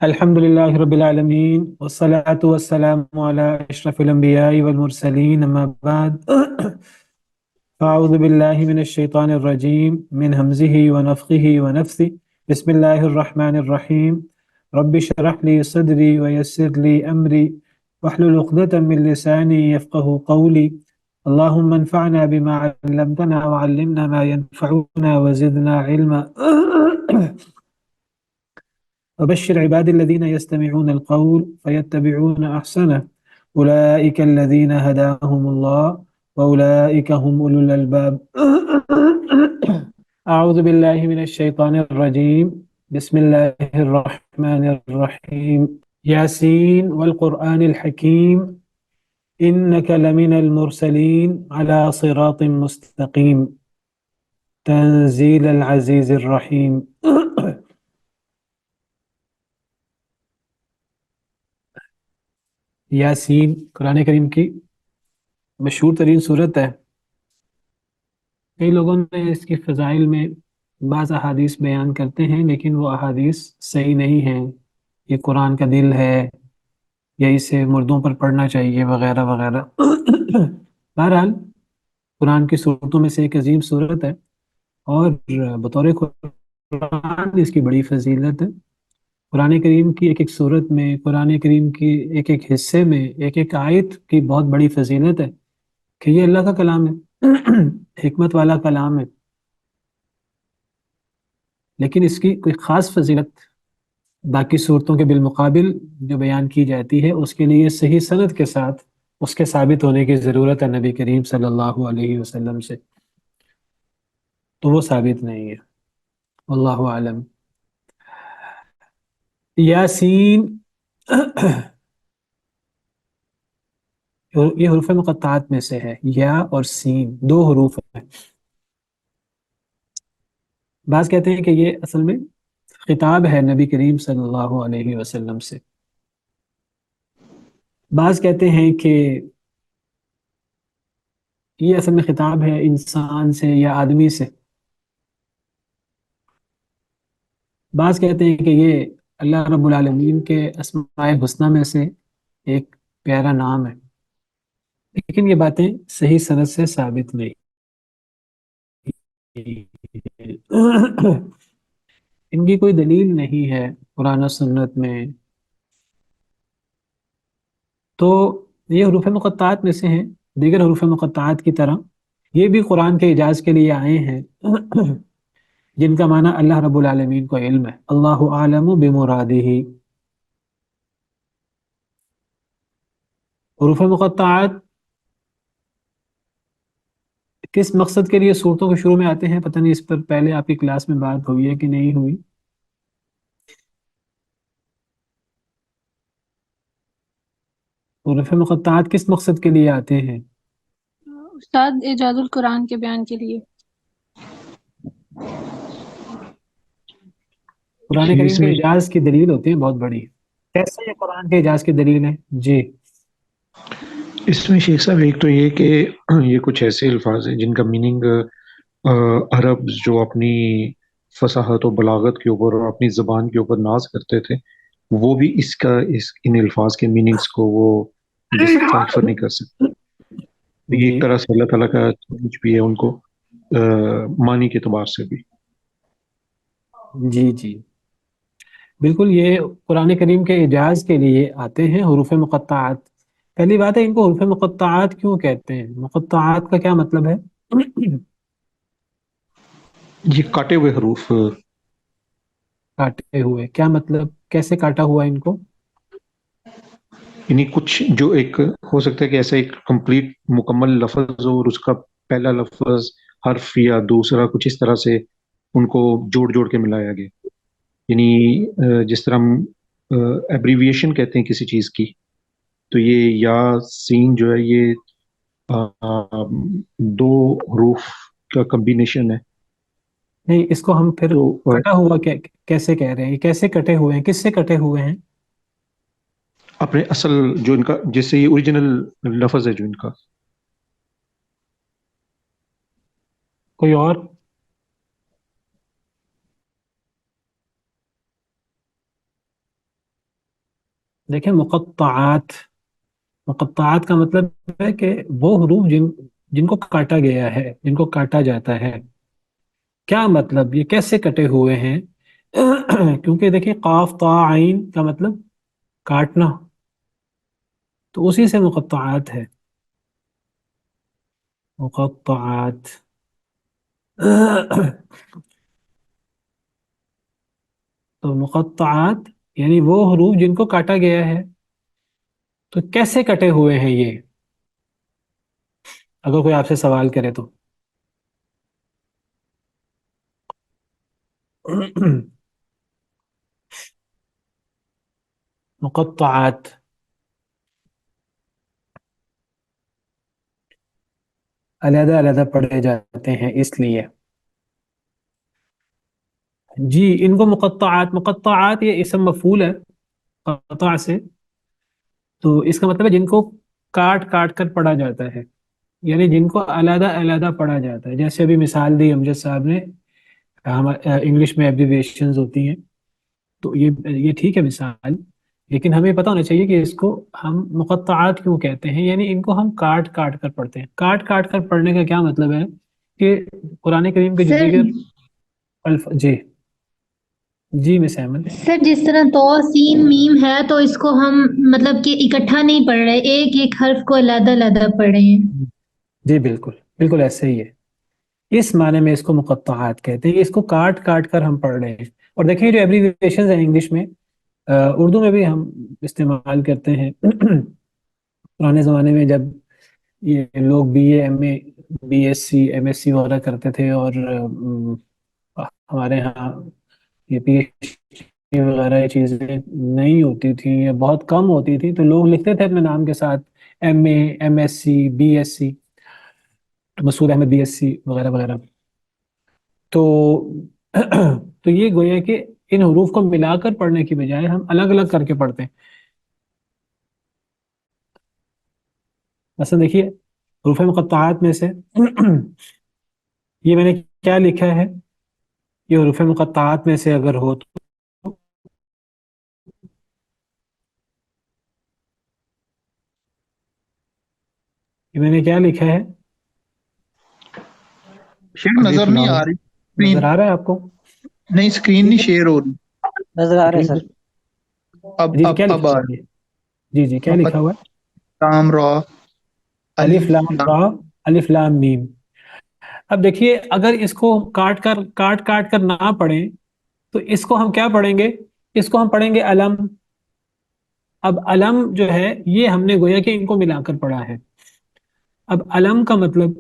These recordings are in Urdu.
الحمد لله رب العالمين والصلاة والسلام على أشرف الأنبياء والمرسلين أما بعد فأعوذ بالله من الشيطان الرجيم من همزه ونفخه ونفثه بسم الله الرحمن الرحيم رب اشرح لي صدري ويسر لي أمري واحلل عقدة من لساني يفقه قولي اللهم انفعنا بما علمتنا وعلمنا ما ينفعنا وزدنا علما وبشر عباد الذين يستمعون القول فيتبعون أحسنه أولئك الذين هداهم الله وأولئك هم أولو الألباب أعوذ بالله من الشيطان الرجيم بسم الله الرحمن الرحيم ياسين والقرآن الحكيم إنك لمن المرسلين على صراط مستقيم تنزيل العزيز الرحيم یاسین قرآن کریم کی مشہور ترین صورت ہے. کئی لوگوں نے اس کی فضائل میں بعض احادیث بیان کرتے ہیں لیکن وہ احادیث صحیح نہیں ہیں. یہ قرآن کا دل ہے یا اسے مردوں پر پڑھنا چاہیے وغیرہ وغیرہ. بہرحال قرآن کی صورتوں میں سے ایک عظیم صورت ہے اور بطور قرآن اس کی بڑی فضیلت ہے. قرآن کریم کی ایک ایک صورت میں، قرآن کریم کی ایک ایک حصے میں، ایک ایک آیت کی بہت بڑی فضیلت ہے کہ یہ اللہ کا کلام ہے، حکمت والا کلام ہے. لیکن اس کی کوئی خاص فضیلت باقی صورتوں کے بالمقابل جو بیان کی جاتی ہے اس کے لیے صحیح سند کے ساتھ اس کے ثابت ہونے کی ضرورت ہے نبی کریم صلی اللہ علیہ وسلم سے، تو وہ ثابت نہیں ہے. واللہ اعلم. یاسین یہ حروف مقطعات میں سے ہے. یا اور سین دو حروف ہیں. بعض کہتے ہیں کہ یہ اصل میں خطاب ہے نبی کریم صلی اللہ علیہ وسلم سے. بعض کہتے ہیں کہ یہ اصل میں خطاب ہے انسان سے یا آدمی سے. بعض کہتے ہیں کہ یہ اللہ رب العالمین کے اسماء الحسنہ میں سے ایک پیارا نام ہے. لیکن یہ باتیں صحیح سند سے ثابت نہیں. ان کی کوئی دلیل نہیں ہے قرآن و سنت میں. تو یہ حروف مقطعات میں سے ہیں. دیگر حروف مقطعات کی طرح یہ بھی قرآن کے اعجاز کے لیے آئے ہیں جن کا معنی اللہ رب العالمین کو علم ہے. اللہ عالم بمرادہ. حروف مقطعات کس مقصد کے لیے صورتوں کے شروع میں آتے ہیں پتہ نہیں، اس پر پہلے آپ کی کلاس میں بات ہوئی ہے کہ نہیں ہوئی. حروف مقطعات کس مقصد کے لیے آتے ہیں؟ استاد اعجاز القرآن کے بیان کے لیے. قرآن کریم کے اعجاز کی دلیل ہوتی ہے بہت بڑی. کیسے یہ قرآن کے اعجاز کی دلیل ہے؟ جی اس میں شیخ صاحب ایک تو یہ کہ یہ کچھ ایسے الفاظ ہیں جن کا میننگ عرب جو اپنی فصاحت و بلاغت کے اوپر اور اپنی زبان کے اوپر ناز کرتے تھے، وہ بھی ان الفاظ کے میننگز کو وہ ڈسائفر نہیں کر سکتے. یہ ایک طرح سے اللہ تعالیٰ کا چیلنج بھی ہے ان کو معنی کے اعتبار سے بھی. جی جی بالکل. یہ قرآن کریم کے اعجاز کے لیے آتے ہیں حروف مقطعات. پہلی بات ہے ان کو حروف مقطعات کیوں کہتے ہیں؟ مقطعات کا کیا مطلب ہے؟ یہ کاٹے ہوئے حروف. کاٹے ہوئے کیا مطلب؟ کیسے کاٹا ہوا ان کو؟ یعنی کچھ جو ایک ہو سکتا ہے کہ ایسا ایک کمپلیٹ مکمل لفظ ہو اور اس کا پہلا لفظ حرف یا دوسرا کچھ اس طرح سے ان کو جوڑ جوڑ کے ملایا گیا. یعنی جس طرح ہم ایبریویشن کہتے ہیں کسی چیز کی، تو یہ یا سین جو ہے یہ دو حروف کا کمبینیشن ہے. نہیں، اس کو ہم پھر کٹا ہوا کیسے کہہ رہے ہیں؟ کیسے کٹے ہوئے ہیں؟ کس سے کٹے ہوئے ہیں؟ اپنے اصل جو ان کا جس سے یہ اوریجنل لفظ ہے جو ان کا. کوئی اور؟ دیکھیں مقطعات کا مطلب ہے کہ وہ حروف جن کو کاٹا گیا ہے، جن کو کاٹا جاتا ہے. کیا مطلب، یہ کیسے کٹے ہوئے ہیں؟ کیونکہ دیکھیں قاف طا عین کا مطلب کاٹنا، تو اسی سے مقطعات ہے. مقطعات تو مقطعات یعنی وہ حروف جن کو کاٹا گیا ہے. تو کیسے کٹے ہوئے ہیں یہ، اگر کوئی آپ سے سوال کرے تو؟ مقطعات علیحدہ علیحدہ پڑھے جاتے ہیں اس لیے. جی ان کو مقطعات یہ اسم مفعول ہے قطع سے، تو اس کا مطلب ہے جن کو کاٹ کاٹ کر پڑھا جاتا ہے، یعنی جن کو علیحدہ علیحدہ پڑھا جاتا ہے. جیسے ابھی مثال دی امجد صاحب نے، انگلش میں ایبریویشنز ہوتی ہیں، تو یہ ٹھیک ہے مثال، لیکن ہمیں پتہ ہونا چاہیے کہ اس کو ہم مقطعات کیوں کہتے ہیں. یعنی ان کو ہم کاٹ کاٹ کر پڑھتے ہیں. کاٹ کاٹ کر پڑھنے کا کیا مطلب ہے کہ قرآن کریم کے جو سر دیگر جی جی مس احمد. سر جس طرح تو سین میم ہے تو اس کو ہم مطلب کہ اکٹھا نہیں پڑھ رہے، ایک ایک حرف کو علیحدہ علیحدہ پڑھ رہے ہیں. جی بالکل بالکل ایسے ہی ہے. اس معنی میں اس کو مقطعات کہتے ہیں، اس کو کاٹ کاٹ کر ہم پڑھ رہے ہیں. اور دیکھیں جو ایبریویشنز ہیں انگلش میں، اردو میں بھی ہم استعمال کرتے ہیں. پرانے زمانے میں جب یہ لوگ B A M A B S C M S C وغیرہ کرتے تھے، اور ہمارے ہاں یہ پی ایچ ڈی وغیرہ یہ چیزیں نہیں ہوتی تھیں یا بہت کم ہوتی تھی، تو لوگ لکھتے تھے اپنے نام کے ساتھ M A M S C B S C, Masood Ahmed B S C وغیرہ وغیرہ. تو تو یہ گویا کہ ان حروف کو ملا کر پڑھنے کی بجائے ہم الگ الگ کر کے پڑھتے ہیں. مثلا دیکھیے حروف مقطعات میں سے یہ میں نے کیا لکھا ہے، یہ حروف مقطعات میں سے اگر ہو تو یہ میں نے کیا لکھا ہے، شیئر نظر نہیں آ رہی نظر اسکرین. آ رہا ہے آپ کو؟ نہیں اسکرین نہیں شیئر ہو رہی. نظر آ رہا ہے سر. اب جی اب کیا اب لکھا آ ہوا رہی. ہے؟ جی جی کیا لکھا ہوا ہے؟ تام را الف الف لام را الف لام میم. اب دیکھیے اگر اس کو کاٹ کاٹ کر نہ پڑھیں تو اس کو ہم کیا پڑھیں گے؟ اس کو ہم پڑھیں گے علم. اب علم جو ہے یہ ہم نے گویا کہ ان کو ملا کر پڑھا ہے. اب علم کا مطلب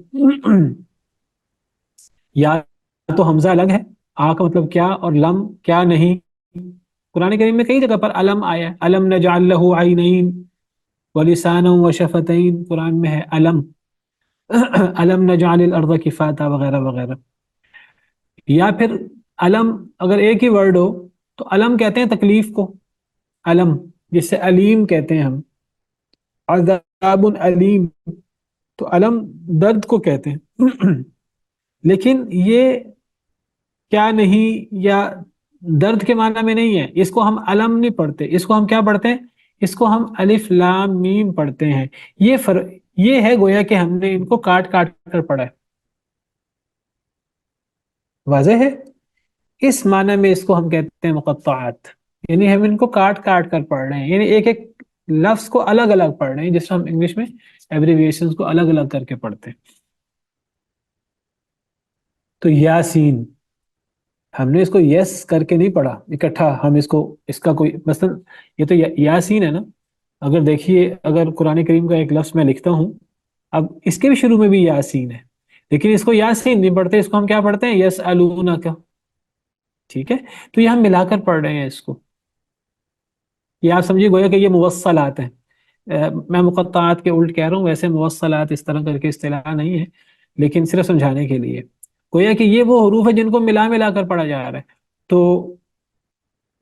یا تو حمزہ الگ ہے، آ کا مطلب کیا، اور لم کیا نہیں. قرآن کریم میں کئی جگہ پر علم آیا ہے. علم نجعل لہ عینین ولسانا وشفتین، قرآن میں ہے علم. علم نجعل الارض کفاتا وغیرہ وغیرہ. یا پھر علم اگر ایک ہی ورڈ ہو تو علم کہتے ہیں تکلیف کو، علم جس سے علیم کہتے ہیں ہم، عذاب علیم، تو علم درد کو کہتے ہیں. لیکن یہ کیا نہیں یا درد کے معنی میں نہیں ہے، اس کو ہم علم نہیں پڑھتے، اس کو ہم کیا پڑھتے ہیں؟ اس کو ہم الف لام میم پڑھتے ہیں. یہ ہے گویا کہ ہم نے ان کو کاٹ کاٹ کر پڑھا ہے. واضح ہے؟ اس معنی میں اس کو ہم کہتے ہیں مقطعات، یعنی ہم ان کو کاٹ کاٹ کر پڑھ رہے ہیں، یعنی ایک ایک لفظ کو الگ الگ پڑھ رہے ہیں، جس کو ہم انگلش میں ایبریویشنز کو الگ الگ کر کے پڑھتے ہیں. تو یاسین ہم نے اس کو یس کر کے نہیں پڑھا اکٹھا، ہم اس کا کوئی مثلا یہ تو یاسین ہے نا. اگر دیکھیے اگر قرآن کریم کا ایک لفظ میں لکھتا ہوں، اب اس کے بھی شروع میں بھی یاسین ہے، لیکن اس کو یاسین نہیں پڑھتے، اس کو ہم کیا پڑھتے ہیں؟ یس کا. ٹھیک ہے، تو یہ ہم ملا کر پڑھ رہے ہیں اس کو. یہ آپ سمجھیے گویا کہ یہ موصلات ہیں. میں مقطعات کے الٹ کہہ رہا ہوں، ویسے موصلات اس طرح کر کے اصطلاح نہیں ہے، لیکن صرف سمجھانے کے لیے گویا کہ یہ وہ حروف ہے جن کو ملا ملا کر پڑھا جا رہا ہے. تو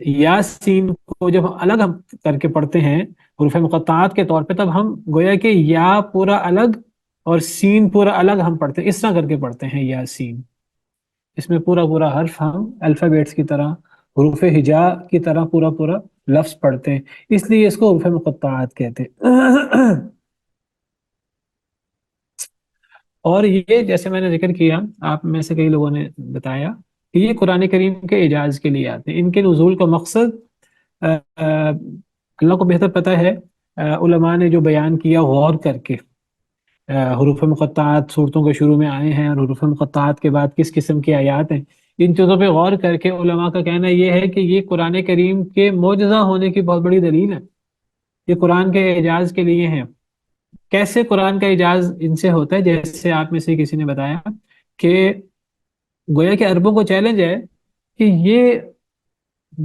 یاسین کو جب الگ ہم کر کے پڑھتے ہیں حروف مقطعات کے طور پہ، تب ہم گویا کہ یا پورا الگ اور سین پورا الگ ہم پڑھتے ہیں، اس طرح کر کے پڑھتے ہیں یاسین. اس میں پورا پورا حرف ہم الفابیٹس کی طرح، حروف ہجا کی طرح پورا پورا لفظ پڑھتے ہیں، اس لیے اس کو حروف مقطعات کہتے ہیں۔ اور یہ جیسے میں نے ذکر کیا، آپ میں سے کئی لوگوں نے بتایا کہ یہ قرآن کریم کے اعجاز کے لیے آتے ہیں، ان کے نزول کا مقصد اللہ کو بہتر پتہ ہے۔ علماء نے جو بیان کیا غور کر کے، حروف مقطعات صورتوں کے شروع میں آئے ہیں اور حروف مقطعات کے بعد کس قسم کی آیات ہیں، ان چیزوں پہ غور کر کے علماء کا کہنا یہ ہے کہ یہ قرآن کریم کے معجزہ ہونے کی بہت بڑی دلیل ہے، یہ قرآن کے اعجاز کے لیے ہیں۔ کیسے قرآن کا اعجاز ان سے ہوتا ہے؟ جیسے آپ میں سے کسی نے بتایا کہ گویا کہ عربوں کو چیلنج ہے کہ یہ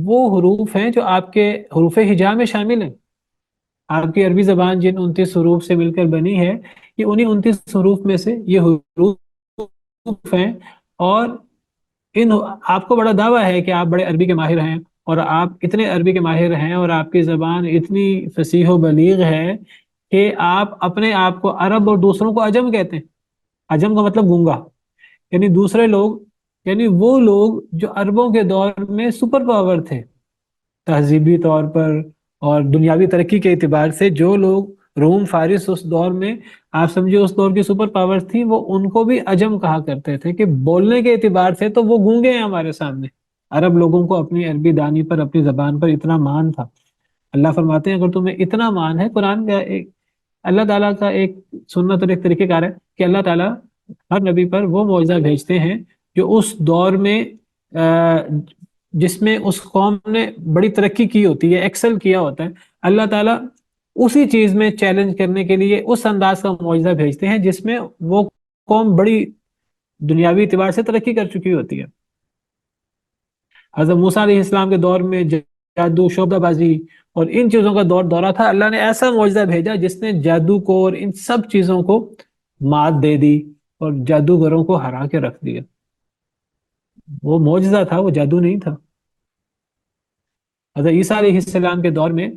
وہ حروف ہیں جو آپ کے حروف ہجا میں شامل ہیں۔ آپ کی عربی زبان جن 29 حروف سے مل کر بنی ہے، یہ انہی 29 حروف میں سے یہ حروف ہیں، اور ان آپ کو بڑا دعویٰ ہے کہ آپ بڑے عربی کے ماہر ہیں، اور آپ اتنے عربی کے ماہر ہیں اور آپ کی زبان اتنی فصیح و بلیغ ہے کہ آپ اپنے آپ کو عرب اور دوسروں کو عجم کہتے ہیں۔ عجم کا مطلب گونگا، یعنی دوسرے لوگ، یعنی وہ لوگ جو عربوں کے دور میں سپر پاور تھے تہذیبی طور پر اور دنیاوی ترقی کے اعتبار سے، جو لوگ روم فارس اس دور میں آپ سمجھے اس دور کی سپر پاور تھی، وہ ان کو بھی عجم کہا کرتے تھے کہ بولنے کے اعتبار سے تو وہ گونگے ہیں ہمارے سامنے۔ عرب لوگوں کو اپنی عربی دانی پر، اپنی زبان پر اتنا مان تھا۔ اللہ فرماتے ہیں اگر تمہیں اتنا مان ہے، قرآن کا ایک اللہ تعالیٰ کا ایک سنت اور ایک طریقہ کار ہے کہ اللہ تعالیٰ ہر نبی پر وہ معجزہ بھیجتے ہیں جو اس دور میں جس میں اس قوم نے بڑی ترقی کی ہوتی ہے، ایکسل کیا ہوتا ہے، اللہ تعالیٰ اسی چیز میں چیلنج کرنے کے لیے اس انداز کا معجزہ بھیجتے ہیں جس میں وہ قوم بڑی دنیاوی اعتبار سے ترقی کر چکی ہوتی ہے۔ حضرت موسیٰ علیہ السلام کے دور میں جادو، شعبدہ بازی اور ان چیزوں کا دورہ تھا، اللہ نے ایسا معجزہ بھیجا جس نے جادو کو اور ان سب چیزوں کو مات دے دی اور جادوگروں کو ہرا کے رکھ دیا۔ وہ معجزہ تھا، وہ جادو نہیں تھا۔ حضرت عیسیٰ علیہ السلام کے دور میں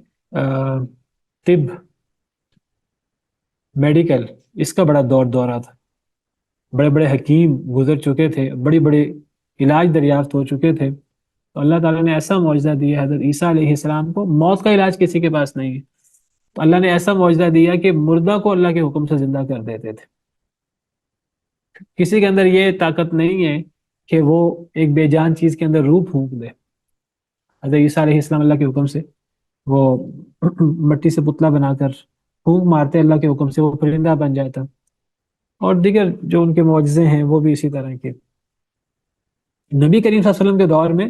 طب، میڈیکل، اس کا بڑا دورہ تھا، بڑے بڑے حکیم گزر چکے تھے، بڑی بڑے علاج دریافت ہو چکے تھے، تو اللہ تعالیٰ نے ایسا معجزہ دیا حضرت عیسیٰ علیہ السلام کو، موت کا علاج کسی کے پاس نہیں ہے، تو اللہ نے ایسا معجزہ دیا کہ مردہ کو اللہ کے حکم سے زندہ کر دیتے تھے۔ کسی کے اندر یہ طاقت نہیں ہے کہ وہ ایک بے جان چیز کے اندر روح پھونک دے۔ حضرت عیسیٰ علیہ السلام اللہ کے حکم سے وہ مٹی سے پتلا بنا کر پھونک مارتے، اللہ کے حکم سے وہ پرندہ بن جاتا، اور دیگر جو ان کے معجزے ہیں وہ بھی اسی طرح کے۔ نبی کریم صلی اللہ علیہ وسلم کے دور میں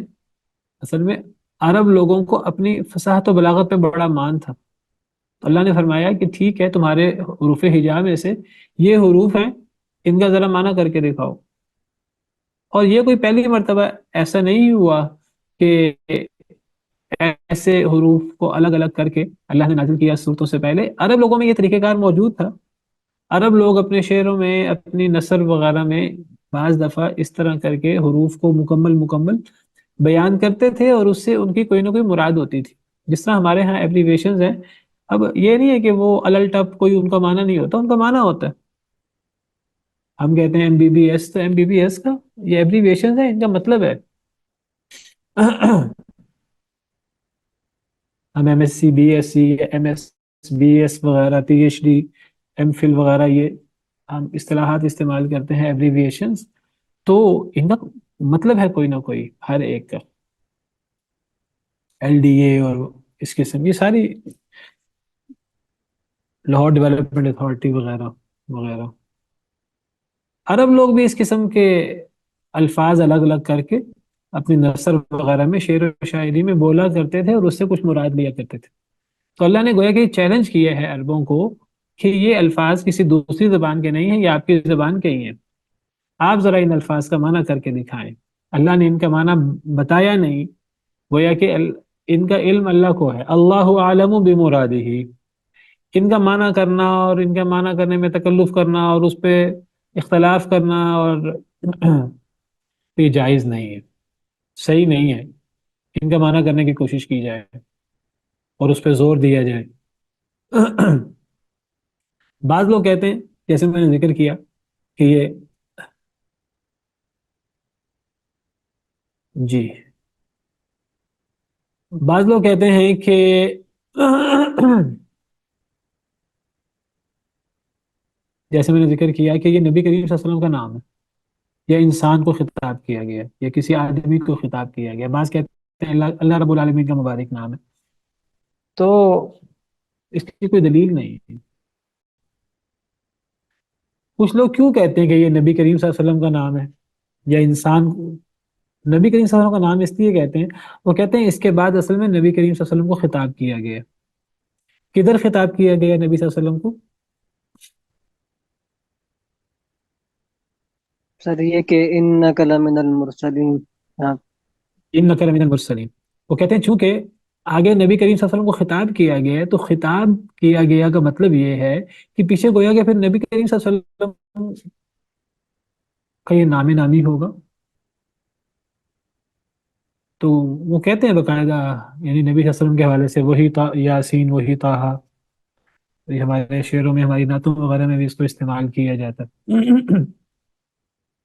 اصل میں عرب لوگوں کو اپنی فصاحت و بلاغت پہ بڑا مان تھا، تو اللہ نے فرمایا کہ ٹھیک ہے، تمہارے حروف ہجا میں سے یہ حروف ہیں، ان کا ذرا معنی کر کے دکھاؤ۔ اور یہ کوئی پہلی مرتبہ ایسا نہیں ہوا کہ ایسے حروف کو الگ الگ کر کے اللہ نے نازل کیا صورتوں سے پہلے عرب لوگوں میں یہ طریقہ کار موجود تھا۔ عرب لوگ اپنے شعروں میں، اپنی نثر وغیرہ میں بعض دفعہ اس طرح کر کے حروف کو مکمل بیان کرتے تھے، اور اس سے ان کی کوئی نہ کوئی مراد ہوتی تھی۔ جس طرح ہمارے ہاں ایبریویشنز ہیں، اب یہ نہیں ہے کہ وہ الٹپ کوئی ان کا معنی نہیں ہوتا، ان کا معنی ہوتا ہے۔ ہم کہتے ہیں MBBS، تو MBBS کا یہ ایبریویشنز ہیں، ان کا مطلب ہے۔ ہم MSc BSc MSBS وغیرہ PhD MPhil وغیرہ یہ ہم اصطلاحات استعمال کرتے ہیں ایبریویشنز، تو ان کا مطلب ہے کوئی نہ کوئی ہر ایک کا۔ LDA اور اس قسم کی ساری، لاہور ڈیولپمنٹ اتھارٹی وغیرہ وغیرہ، عرب لوگ بھی اس قسم کے الفاظ الگ الگ کر کے اپنی نثر وغیرہ میں، شعر و شاعری میں بولا کرتے تھے اور اس سے کچھ مراد لیا کرتے تھے۔ تو اللہ نے گویا کہ چیلنج کیا ہے عربوں کو کہ یہ الفاظ کسی دوسری زبان کے نہیں ہیں، یہ آپ کی زبان کے ہی ہیں، آپ ذرا ان الفاظ کا معنی کر کے دکھائیں۔ اللہ نے ان کا معنی بتایا نہیں، گویا کہ ان کا علم اللہ کو ہے، اللہ عالم بمرادہ، ان کا معنی کرنا اور ان کا معنی کرنے میں تکلف کرنا اور اس پہ اختلاف کرنا اور یہ جائز نہیں ہے، صحیح نہیں ہے۔ ان کا معنی کرنے کی کوشش کی جائے اور اس پہ زور دیا جائے۔ بعض لوگ کہتے ہیں، جیسے میں نے ذکر کیا کہ یہ جی بعض لوگ کہتے ہیں کہ جیسے میں نے ذکر کیا کہ یہ نبی کریم صلی اللہ علیہ وسلم کا نام ہے، یا انسان کو خطاب کیا گیا، یا کسی آدمی کو خطاب کیا گیا. بعض کہتے ہیں اللہ اللہ رب العالمین کا مبارک نام ہے. تو اس کی کوئی دلیل نہیں ہے. کچھ لوگ کیوں کہتے ہیں کہ یہ نبی کریم صلی اللہ علیہ وسلم کا نام ہے یا انسان نبی کریم صلی اللہ علیہ وسلم کا نام اس لیے کہتے ہیں، وہ کہتے ہیں اس کے بعد اصل میں نبی کریم صلی اللہ علیہ وسلم کو خطاب کیا گیا. کدھر خطاب کیا گیا نبی صلی اللہ علیہ وسلم کو؟ سر یہ کہ انک لمن المرسلین. ہاں انک لمن المرسلین. وہ کہتے ہیں چونکہ آگے نبی کریم صلی اللہ علیہ وسلم کو خطاب کیا گیا ہے، تو خطاب کیا گیا کا مطلب یہ ہے کہ پیچھے گویا کہ پھر نبی کریم صلی اللہ علیہ وسلم کا یہ نام نامی ہوگا. تو وہ کہتے ہیں باقاعدہ، یعنی نبی صلی اللہ علیہ وسلم کے حوالے سے وہی یاسین، وہی طٰہٰ، یہ ہمارے شعروں میں، ہماری نعتوں وغیرہ میں بھی اس کو استعمال کیا جاتا ہے.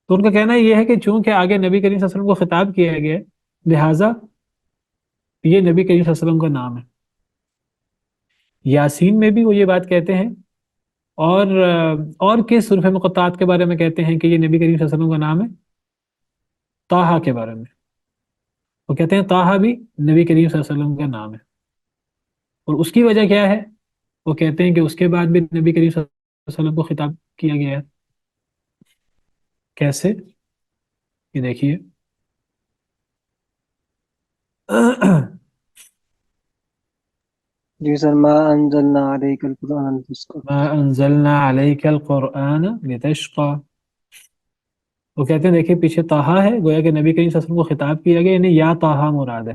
تو ان کا کہنا یہ ہے کہ چونکہ آگے نبی کریم صلی اللہ علیہ وسلم کو خطاب کیا گیا ہے، لہٰذا یہ نبی کریم صلی اللہ علیہ وسلم کا نام ہے. یاسین میں بھی وہ یہ بات کہتے ہیں، اور کس حروف مقطعات کے بارے میں کہتے ہیں کہ یہ نبی کریم صلی اللہ علیہ وسلم کا نام ہے؟ طٰہٰ کے بارے میں وہ کہتے ہیں طٰہٰ بھی نبی کریم صلی اللہ علیہ وسلم کا نام ہے. اور اس کی وجہ کیا ہے؟ وہ کہتے ہیں کہ اس کے بعد بھی نبی کریم صلی اللہ علیہ وسلم کو خطاب کیا گیا ہے. کیسے؟ یہ دیکھیے جی سر، ما انزلنا علیک القرآن لتشقى. ما انزلنا علیک القرآن لتشقى. وہ کہتے ہیں دیکھیے پیچھے طٰہٰ ہے، گویا کہ نبی کریم صلی اللہ علیہ وسلم کو خطاب کیا گیا، یعنی یا طٰہٰ مراد ہے.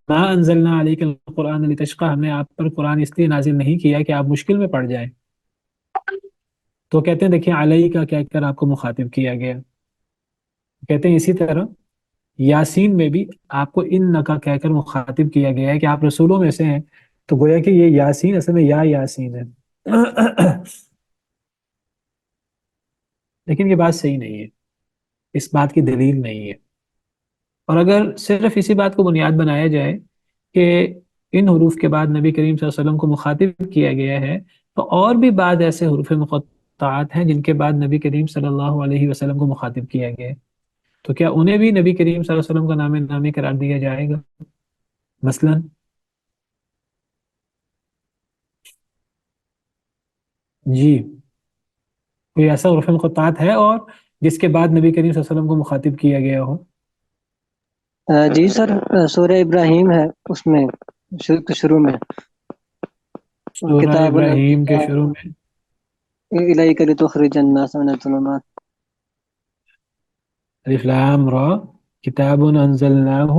ما انزلنا علیک القرآن لتشقى، ہم نے آپ پر قرآن اس لیے نازل نہیں کیا کہ آپ مشکل میں پڑ جائیں. تو کہتے ہیں دیکھیں علیہ کا کہہ کر آپ کو مخاطب کیا گیا. کہتے ہیں اسی طرح یاسین میں بھی آپ کو ان کا کہہ کر مخاطب کیا گیا ہے کہ آپ رسولوں میں سے ہیں. تو گویا کہ یہ یاسین اصل میں یا یاسین ہے. لیکن یہ بات صحیح نہیں ہے، اس بات کی دلیل نہیں ہے. اور اگر صرف اسی بات کو بنیاد بنایا جائے کہ ان حروف کے بعد نبی کریم صلی اللہ علیہ وسلم کو مخاطب کیا گیا ہے، تو اور بھی بعض ایسے حروف مقطعات ہیں جن کے بعد نبی کریم صلی اللہ علیہ وسلم کو مخاطب کیا گیا ہے. تو کیا انہیں بھی نبی کریم صلی اللہ علیہ وسلم کا نام نامی قرار دیا جائے گا؟ مثلا جی کوئی ایسا حروف مقطعات ہے اور جس کے بعد نبی کریم صلی اللہ علیہ وسلم کو مخاطب کیا گیا ہو؟ جی سر، سورہ ابراہیم ہے اس میں شروع میں سورہ کتاب ابراہیم کے شروع میں الیک لتخرج الناس من الظلمات. الف لام را کتاب انزلناہ.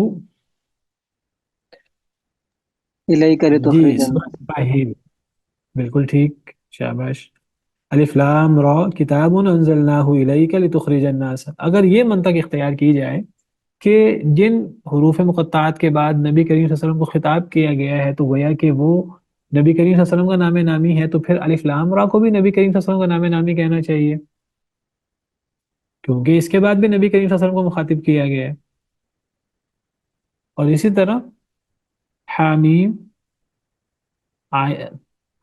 الیک جی لتخرج سورہ الناس. ابراہیم، بالکل ٹھیک، شاباش. الف لام را کتاب انزلناہ الیک لتخرج الناس. اگر یہ منطق اختیار کی جائے کہ جن حروف مقطعات کے بعد نبی کریم صلی اللہ علیہ وسلم کو خطاب کیا گیا ہے تو گویا کہ وہ نبی کریم صلی اللہ علیہ وسلم کا نام نامی ہے، تو پھر الف لام را کو بھی نبی کریم صلی اللہ علیہ وسلم کا نام نامی کہنا چاہیے، کیونکہ اس کے بعد بھی نبی کریم صلی اللہ علیہ وسلم کو مخاطب کیا گیا ہے. اور اسی طرح حامیم،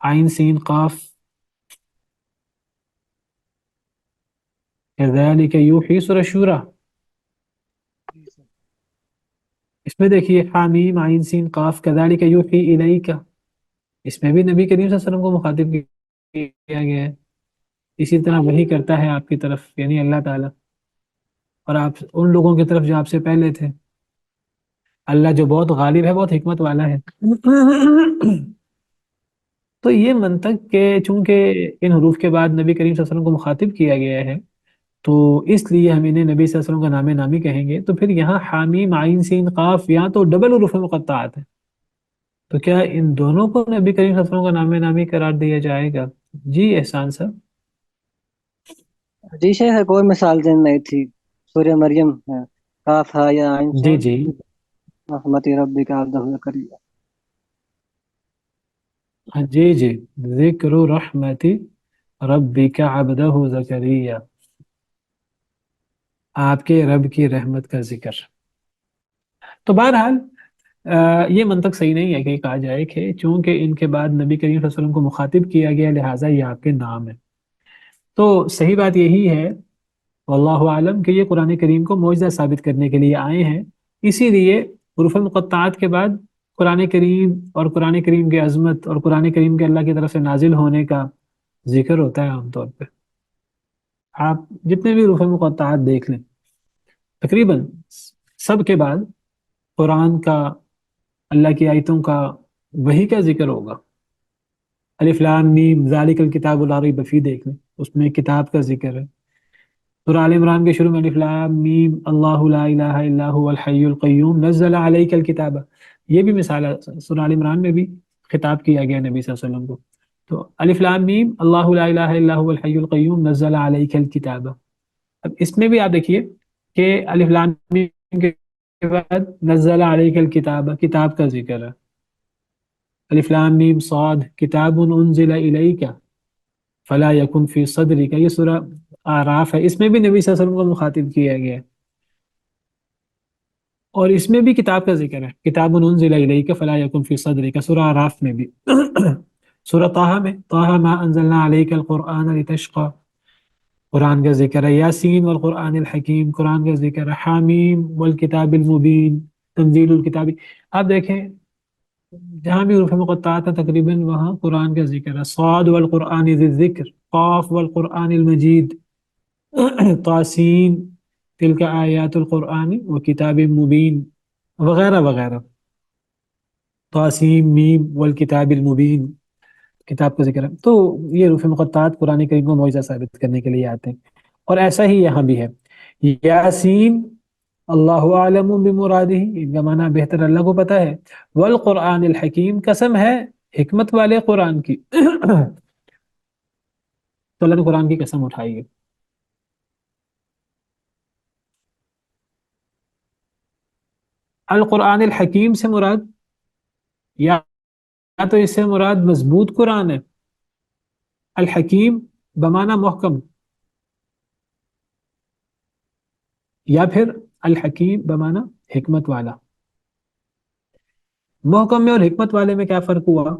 عین سین قاف، کذالک یوحی، سورہ شورى، اس میں دیکھیے حامیم عین سین قاف کذالک یوحی الیک، اس میں بھی نبی کریم صلی اللہ علیہ وسلم کو مخاطب کیا گیا ہے. اسی طرح وہی کرتا ہے آپ کی طرف، یعنی اللہ تعالیٰ، اور آپ ان لوگوں کی طرف جو آپ سے پہلے تھے. اللہ جو بہت غالب ہے، بہت حکمت والا ہے. تو یہ منطق کہ چونکہ ان حروف کے بعد نبی کریم صلی اللہ علیہ وسلم کو مخاطب کیا گیا ہے تو اس لیے ہم انہیں نبی صلی اللہ علیہ وسلم کا نام نامی کہیں گے، تو پھر یہاں حامیم عین سین قاف یہاں تو ڈبل حروف مقطعات ہیں، تو کیا ان دونوں کو نبی کریم صلی اللہ علیہ وسلم کا نام نامی قرار دیا جائے گا؟ جی احسان صاحب. جی شیخ، کوئی مثال دین نہیں تھی. سورہ مریم ہے، کاف ہا یا عین جی صاد، جی رحمت ربک عبدہ زکریا. جی جی ذکر رحمت ربک عبدہ زکریا، آپ کے رب کی رحمت کا ذکر. تو بہرحال یہ منطق صحیح نہیں ہے کہ کہا جائے کہ چونکہ ان کے بعد نبی کریم صلی اللہ علیہ وسلم کو مخاطب کیا گیا لہٰذا یہ آپ کے نام ہے. تو صحیح بات یہی ہے واللہ عالم کہ یہ قرآن کریم کو معجزہ ثابت کرنے کے لیے آئے ہیں. اسی لیے حروف مقطعات کے بعد قرآن کریم اور قرآن کریم کی عظمت اور قرآن کریم کے اللہ کی طرف سے نازل ہونے کا ذکر ہوتا ہے. عام طور پہ آپ جتنے بھی حروف مقطعات دیکھ لیں تقریباً سب کے بعد قرآن کا، اللہ کی آیتوں کا، وحی کا ذکر ہوگا. الف لام میم ذالک الکتاب لا ریب فیہ دیکھ لیں، اس میں کتاب کا ذکر ہے. سورہ آل عمران کے شروع میں الف لام میم اللہ لا الہ الا هو الحی القیوم نزل علیک الکتاب، یہ بھی مثال ہے. سورہ آل عمران میں بھی خطاب کیا گیا نبی صلی اللہ علیہ وسلم کو. تو الف لام میم اللہ لا الہ الا هو الحی القیوم نزل علیک الکتاب. اب اس میں بھی آپ دیکھیے کہ الف لام میم کے بعد نزل علیک الکتاب، کتاب کا ذکر ہے. الف لام میم صاد کتاب انزل الیک فلا یکن فی صدرک، یہ سورہ اعراف ہے. اس میں بھی نبی صلی اللہ علیہ وسلم کو مخاطب کیا گیا ہے اور اس میں بھی کتاب کا ذکر ہے. کتاب انزل الیک فلا یکن فی صدرک، سورہ اعراف میں بھی. سورہ طٰہٰ میں طٰہٰ ما انزلنا علیک القرآن لتشقی، قرآن کا ذکر ہے. یاسین والقرآن الحکیم، قرآن کا ذکر ہے. حامیم والکتاب المبین تنزیل الکتاب. آپ دیکھیں جہاں بھی حروف مقطعات ہیں تقریباً وہاں قرآن کا ذکر ہے. صاد والقرآن ذی الذکر، قاف والقرآن المجید، طاسین تلک آیات القرآن و کتاب مبین وغیرہ وغیرہ. طاسین میم والکتاب المبین، کتاب کا ذکر ہے. تو یہ حروف مقطعات قرآن کریم کو معجزہ ثابت کرنے کے لیے آتے ہیں. اور ایسا ہی یہاں بھی ہے. یاسین اللہ عالم بمرادہ، ان کا معنی بہتر اللہ کو پتہ ہے. والقرآن الحکیم، قسم ہے حکمت والے قرآن کی. تو اللہ نے قرآن کی قسم اٹھائی ہے. القرآن الحکیم سے مراد یا تو اس سے مراد مضبوط قرآن ہے، الحکیم بمعنی محکم، یا پھر الحکیم بمعنی حکمت والا. محکم میں اور حکمت والے میں کیا فرق ہوا؟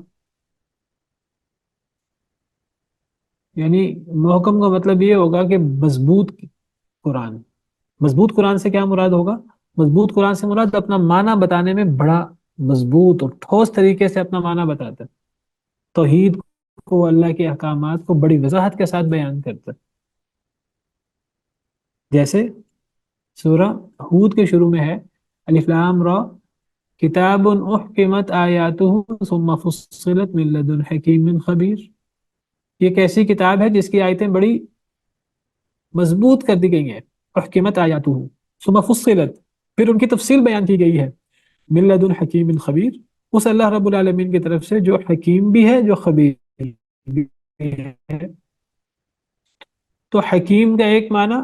یعنی محکم کا مطلب یہ ہوگا کہ مضبوط قرآن. مضبوط قرآن سے کیا مراد ہوگا؟ مضبوط قرآن سے مراد اپنا معنی بتانے میں بڑا مضبوط اور ٹھوس طریقے سے اپنا معنی بتاتا ہے. توحید کو، اللہ کے احکامات کو بڑی وضاحت کے ساتھ بیان کرتا ہے. جیسے سورہ ہود کے شروع میں ہے الف لام را کتاب احکمت آیاتہ ثم فصلت من لدن حکیم خبیر. یہ کیسی کتاب ہے جس کی آیتیں بڑی مضبوط کر دی گئی ہیں. احکمت آیاتہ ثم فصلت، پھر ان کی تفصیل بیان کی گئی ہے. من لدن حکیم خبیر، اس اللہ رب العالمین کی طرف سے جو حکیم بھی ہے جو خبیر بھی ہے. تو حکیم کا ایک معنی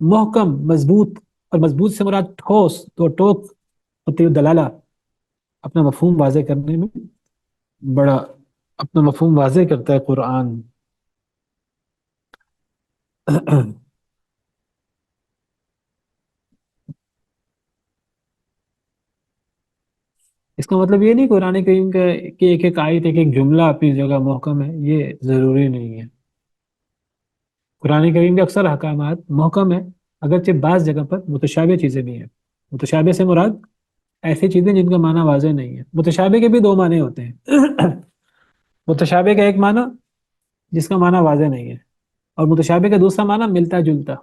محکم، مضبوط، اور مضبوط سے مراد ٹھوس، تو ٹوک ہوتی دلالہ، اپنا مفہوم واضح کرنے میں بڑا اپنا مفہوم واضح کرتا ہے قرآن. اس کا مطلب یہ نہیں قرآن کریم کا کہ ایک ایک آیت ایک ایک جملہ اپنی جگہ محکم ہے، یہ ضروری نہیں ہے. قرآن کریم کے اکثر احکامات محکم ہیں، اگرچہ بعض جگہ پر متشابہ چیزیں بھی ہیں. متشابہ سے مراد ایسی چیزیں جن کا معنی واضح نہیں ہے. متشابہ کے بھی دو معنی ہوتے ہیں. متشابہ کا ایک معنی جس کا معنی واضح نہیں ہے، اور متشابہ کا دوسرا معنی ملتا جلتا.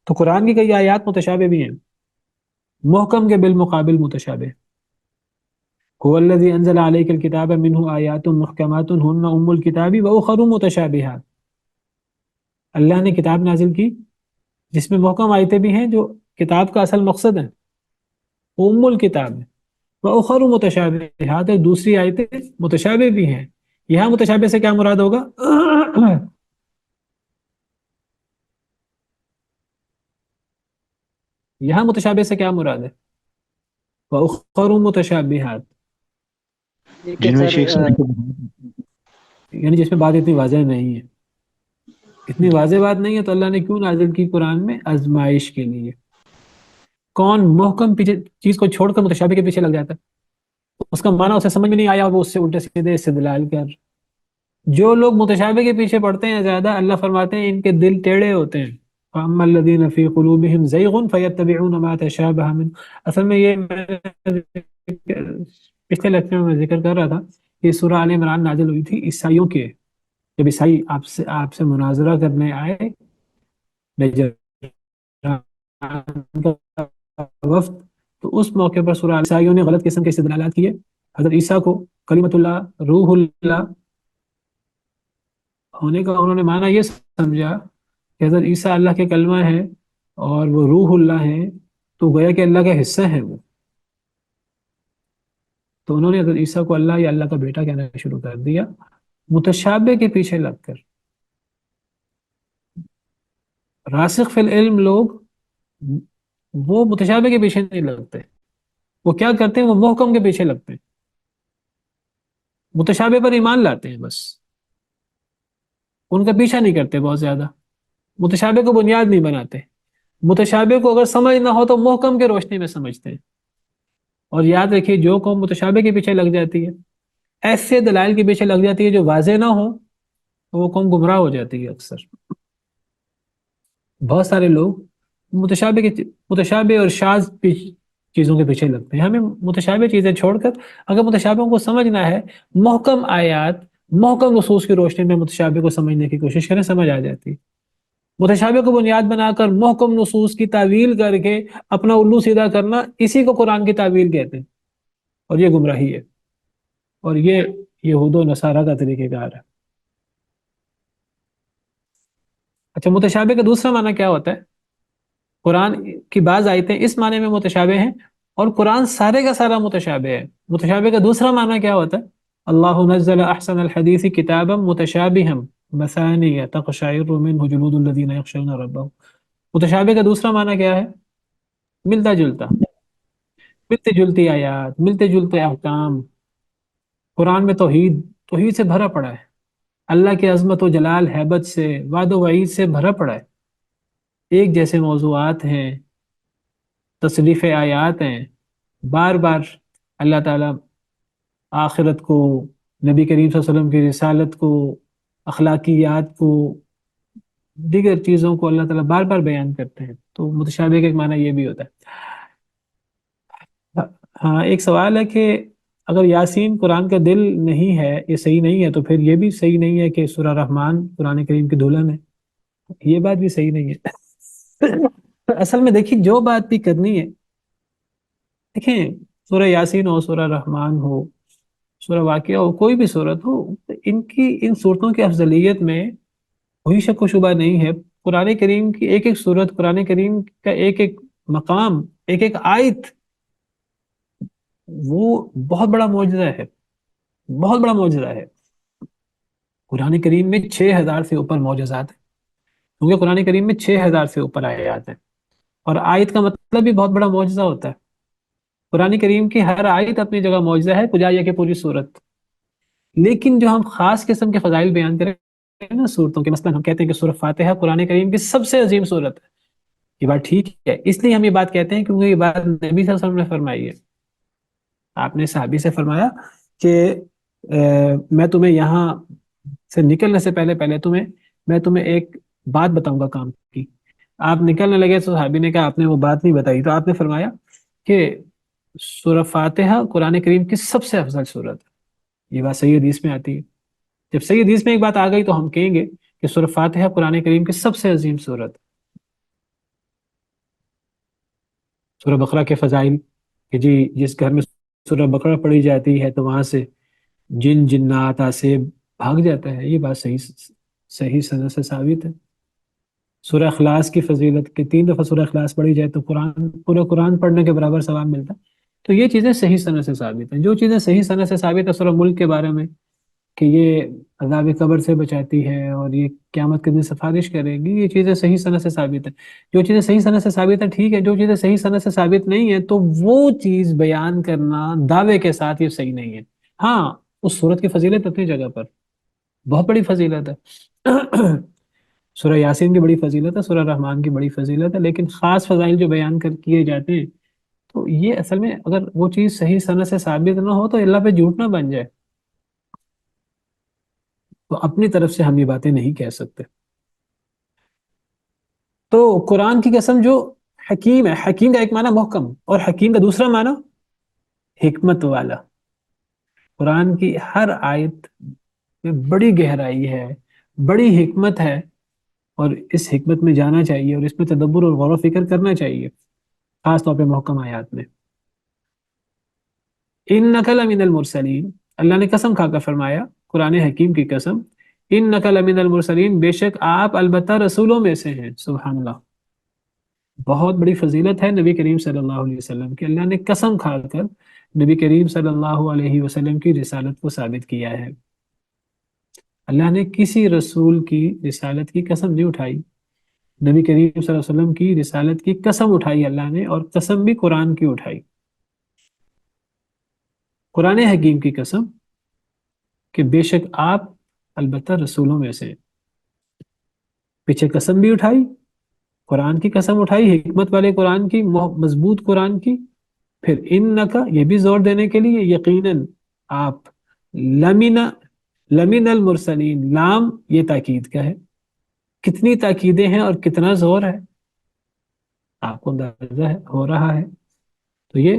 تو قرآن کی کئی آیات متشابہ بھی ہیں، محکم کے بالمقابل متشابہ. هو الذی انزل علیک الکتاب منہ آیات محکمات ہن ام الکتاب واخر متشابہات. اللہ نے کتاب نازل کی جس میں محکم آیتیں بھی ہیں جو کتاب کا اصل مقصد ہیں، ام الکتاب ہے. واخر متشابہات، دوسری آیتیں متشابہ بھی ہیں. یہاں متشابہ سے کیا مراد ہوگا؟ یہاں متشابہ سے کیا مراد ہے؟ وَأُخَّرُ متشابہات، جن میں شیخ صاحب یعنی جس میں بات اتنی واضح نہیں ہے. اتنی واضح بات نہیں ہے تو اللہ نے کیوں نازل کی قرآن میں؟ آزمائش کے لیے. کون محکم چیز کو چھوڑ کر متشابہ کے پیچھے لگ جاتا ہے، اس کا معنی اسے سمجھ میں نہیں آیا، وہ اس سے الٹے سیدھے استدلال کر. جو لوگ متشابہ کے پیچھے پڑتے ہیں زیادہ، اللہ فرماتے ہیں ان کے دل ٹیڑھے ہوتے ہیں. فَأَمَّا الَّذِينَ فِي قُلُوبِهِمْ زَيْغٌ فَيَتَّبِعُونَ مَا تَشَابَهَ مِنْهُ. اصل میں یہ پچھلے لیکچر میں ذکر کر رہا تھا کہ سورہ آل عمران نازل ہوئی تھی عیسائیوں کے، جب عیسائی آپ سے مناظرہ کرنے آئے نجران کا وفد، تو اس موقع پر سورہ عیسائیوں نے غلط قسم کے استدلالات کیے. حضرت عیسیٰ کو کلمۃ اللہ، روح اللہ ہونے کا انہوں نے معنی یہ سمجھا کہ حضرت عیسیٰ اللہ کے کلمہ ہے اور وہ روح اللہ ہے، تو گویا کہ اللہ کا حصہ ہے وہ. تو انہوں نے حضرت عیسیٰ کو اللہ یا اللہ کا بیٹا کہنا شروع کر دیا، متشابہ کے پیچھے لگ کر. راسخ فی العلم لوگ وہ متشابہ کے پیچھے نہیں لگتے، وہ کیا کرتے ہیں، وہ محکم کے پیچھے لگتے ہیں، متشابہ پر ایمان لاتے ہیں، بس ان کا پیچھا نہیں کرتے بہت زیادہ، متشابہ کو بنیاد نہیں بناتے. متشابہ کو اگر سمجھ نہ ہو تو محکم کے روشنی میں سمجھتے ہیں. اور یاد رکھیے جو قوم متشابہ کے پیچھے لگ جاتی ہے، ایسے دلائل کے پیچھے لگ جاتی ہے جو واضح نہ ہو، تو وہ قوم گمراہ ہو جاتی ہے. اکثر بہت سارے لوگ متشابہ اور شاذ چیزوں کے پیچھے لگتے ہیں. ہمیں متشابہ چیزیں چھوڑ کر اگر متشابہوں کو سمجھنا ہے، محکم آیات، محکم نصوص کی روشنی میں متشابہ کو سمجھنے کی کوشش کریں، سمجھ آ جاتی. متشابہ کو بنیاد بنا کر محکم نصوص کی تعویل کر کے اپنا الو سیدھا کرنا، اسی کو قرآن کی تعویل کہتے ہیں، اور یہ گمراہی ہے، اور یہ یہود و نصارہ کا طریقہ کار ہے. اچھا، متشابہ کا دوسرا معنی کیا ہوتا ہے؟ قرآن کی بعض آیتیں اس معنی میں متشابہ ہیں اور قرآن سارے کا سارا متشابہ ہے. متشابہ کا دوسرا معنی کیا ہوتا ہے؟ اللہ نزل احسن الحدیث کتابا متشابہا مثانی تقشعر منہ جلود الذین یخشون ربهم. متشابہ کا دوسرا معنی کیا ہے؟ ملتا جلتا، ملتے جلتی آیات، ملتے جلتے احکام. قرآن میں توحید سے بھرا پڑا ہے، اللہ کی عظمت و جلال، ہیبت سے، وعد و وعید سے بھرا پڑا ہے. ایک جیسے موضوعات ہیں، تصریف آیات ہیں. بار بار اللہ تعالیٰ آخرت کو، نبی کریم صلی اللہ علیہ وسلم کی رسالت کو، اخلاقیات کو، دیگر چیزوں کو اللہ تعالیٰ بار بار بیان کرتے ہیں. تو متشابہ کا ایک معنی یہ بھی ہوتا ہے. ہاں، ایک سوال ہے کہ اگر یاسین قرآن کا دل نہیں ہے، یہ صحیح نہیں ہے، تو پھر یہ بھی صحیح نہیں ہے کہ سورہ رحمان قرآن کریم کی دلہن ہے. یہ بات بھی صحیح نہیں ہے. اصل میں دیکھیے، جو بات بھی کرنی ہے، دیکھیں سورہ یاسین ہو، سورہ رحمان ہو، سورہ واقعہ ہو، کوئی بھی صورت ہو، ان صورتوں کی افضلیت میں کوئی شک و شبہ نہیں ہے. قرآن کریم کی ایک ایک صورت، قرآن کریم کا ایک ایک مقام، ایک ایک آیت، وہ بہت بڑا معجزہ ہے، بہت بڑا معجزہ ہے. قرآن کریم میں 6000 سے اوپر معجزات ہیں، کیونکہ قرآن کریم میں 6000 سے اوپر آیات ہیں، اور آیت کا مطلب بھی بہت بڑا معجزہ ہوتا ہے. قرآن کریم کی ہر آیت اپنی جگہ معجزہ ہے، بجائے کہ پوری صورت. لیکن جو ہم خاص قسم کے فضائل بیان کریں نا صورتوں کے، مثلا ہم کہتے ہیں کہ سورہ فاتحہ قرآن کریم کی سب سے عظیم صورت ہے، یہ بات ٹھیک ہے. اس لیے ہم یہ بات کہتے ہیں کیونکہ یہ بات نبی صلی اللہ علیہ وسلم نے فرمائی ہے. آپ نے صحابی سے فرمایا کہ میں تمہیں یہاں سے نکلنے سے پہلے میں تمہیں ایک بات بتاؤں گا کام کی. آپ نکلنے لگے تو صحابی نے کہا آپ نے وہ بات نہیں بتائی، تو آپ نے فرمایا کہ سورہ فاتحہ قرآن کریم کی سب سے افضل صورت ہے. یہ بات صحیح حدیث میں آتی ہے. جب صحیح حدیث میں ایک بات آ گئی تو ہم کہیں گے کہ سورہ فاتحہ قرآن کریم کی سب سے عظیم صورت. سورہ بقرہ کے فضائل کہ جی جس گھر میں سورہ بقرہ پڑھی جاتی ہے تو وہاں سے جن جنات سے بھاگ جاتا ہے، یہ بات صحیح سند سے ثابت ہے. سورہ اخلاص کی فضیلت کہ 3 دفعہ سورہ اخلاص پڑھی جائے تو پورا قرآن پڑھنے کے برابر ثواب ملتا ہے. تو یہ چیزیں صحیح سند سے ثابت ہیں. جو چیزیں صحیح سند سے ثابت ہے، سورہ ملک کے بارے میں کہ یہ عذاب قبر سے بچاتی ہے اور یہ قیامت کے دن سفارش کرے گی، یہ چیزیں صحیح سند سے ثابت ہیں. جو چیزیں صحیح سند سے ثابت ہیں ٹھیک ہے، جو چیزیں صحیح سند سے ثابت نہیں ہیں تو وہ چیز بیان کرنا دعوے کے ساتھ یہ صحیح نہیں ہے. ہاں، اس صورت کی فضیلت اپنی جگہ پر بہت بڑی فضیلت ہے. سورہ یاسین کی بڑی فضیلت ہے، سورہ رحمان کی بڑی فضیلت ہے، لیکن خاص فضائل جو بیان کیے جاتے ہیں تو یہ اصل میں اگر وہ چیز صحیح سند سے ثابت نہ ہو تو اللہ پہ جھوٹ نہ بن جائے، تو اپنی طرف سے ہم یہ باتیں نہیں کہہ سکتے۔ تو قرآن کی قسم جو حکیم ہے، حکیم کا ایک معنی محکم اور حکیم کا دوسرا معنی حکمت والا۔ قرآن کی ہر آیت میں بڑی گہرائی ہے، بڑی حکمت ہے، اور اس حکمت میں جانا چاہیے اور اس میں تدبر اور غور و فکر کرنا چاہیے، خاص طور پہ محکم آیات میں۔ انک لمن المرسلین، اللہ نے قسم کھا کر فرمایا، قرآن حکیم کی قسم، انک لمن المرسلین، بے شک آپ البتہ رسولوں میں سے ہیں۔ سبحان اللہ، بہت بڑی فضیلت ہے نبی کریم صلی اللہ علیہ وسلم کی، اللہ نے قسم کھا کر نبی کریم صلی اللہ علیہ وسلم کی رسالت کو ثابت کیا ہے۔ اللہ نے کسی رسول کی رسالت کی قسم نہیں اٹھائی، نبی کریم صلی اللہ علیہ وسلم کی رسالت کی قسم اٹھائی اللہ نے، اور قسم بھی قرآن کی اٹھائی، قرآن حکیم کی قسم کہ بے شک آپ البتہ رسولوں میں سے۔ پیچھے قسم بھی اٹھائی، قرآن کی قسم اٹھائی، حکمت والے قرآن کی، مضبوط قرآن کی، پھر انکا یہ بھی زور دینے کے لیے یقیناً آپ لمن المرسلین، لام یہ تاکید کا ہے، کتنی تاکیدیں ہیں اور کتنا زور ہے آپ کو اندازہ ہے ہو رہا ہے، تو یہ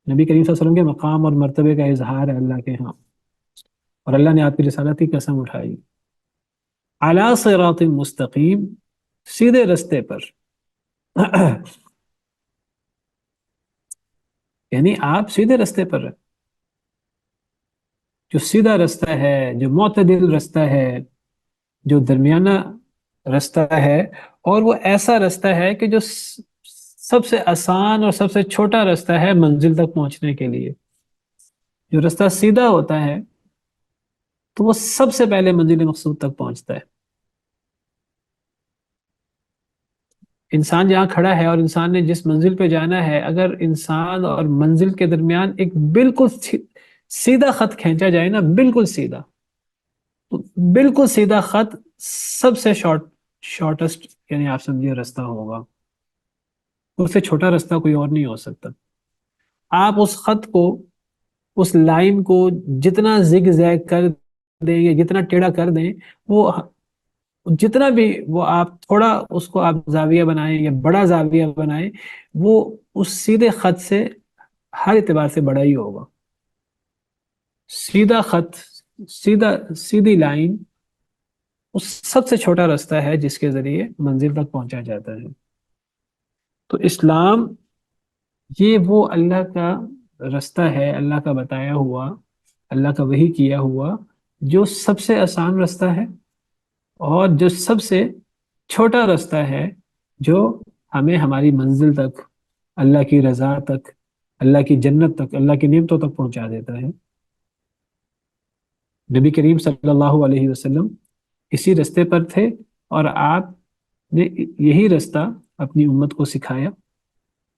نبی کریم صلی اللہ علیہ وسلم کے مقام اور مرتبے کا اظہار ہے اللہ کے ہاں، اور اللہ نے آپ کی رسالت کی قسم اٹھائی۔ علی صراط مستقیم، سیدھے رستے پر، یعنی آپ سیدھے رستے پر ہیں، جو سیدھا رستہ ہے، جو معتدل رستہ ہے، جو درمیانہ رستہ ہے، اور وہ ایسا رستہ ہے کہ جو سب سے آسان اور سب سے چھوٹا رستہ ہے منزل تک پہنچنے کے لیے۔ جو رستہ سیدھا ہوتا ہے تو وہ سب سے پہلے منزل مقصود تک پہنچتا ہے۔ انسان جہاں کھڑا ہے اور انسان نے جس منزل پہ جانا ہے، اگر انسان اور منزل کے درمیان ایک بالکل سیدھا خط کھینچا جائے نا، بالکل سیدھا، تو بالکل سیدھا خط سب سے شارٹسٹ یعنی آپ سمجھیے رستہ ہوگا، اس سے چھوٹا رستہ کوئی اور نہیں ہو سکتا۔ آپ اس خط کو، اس لائن کو جتنا زگ زیگ کر دیں یا جتنا ٹیڑھا کر دیں، وہ جتنا بھی وہ آپ تھوڑا اس کو آپ زاویہ بنائیں یا بڑا زاویہ بنائیں، وہ اس سیدھے خط سے ہر اعتبار سے بڑا ہی ہوگا۔ سیدھا خط، سیدھی لائن اس سب سے چھوٹا رستہ ہے جس کے ذریعے منزل تک پہنچا جاتا ہے۔ تو اسلام یہ وہ اللہ کا رستہ ہے، اللہ کا بتایا ہوا، اللہ کا وحی کیا ہوا، جو سب سے آسان رستہ ہے اور جو سب سے چھوٹا رستہ ہے، جو ہمیں ہماری منزل تک، اللہ کی رضا تک، اللہ کی جنت تک، اللہ کی نعمتوں تک پہنچا دیتا ہے۔ نبی کریم صلی اللہ علیہ وسلم اسی رستے پر تھے، اور آپ نے یہی رستہ اپنی امت کو سکھایا،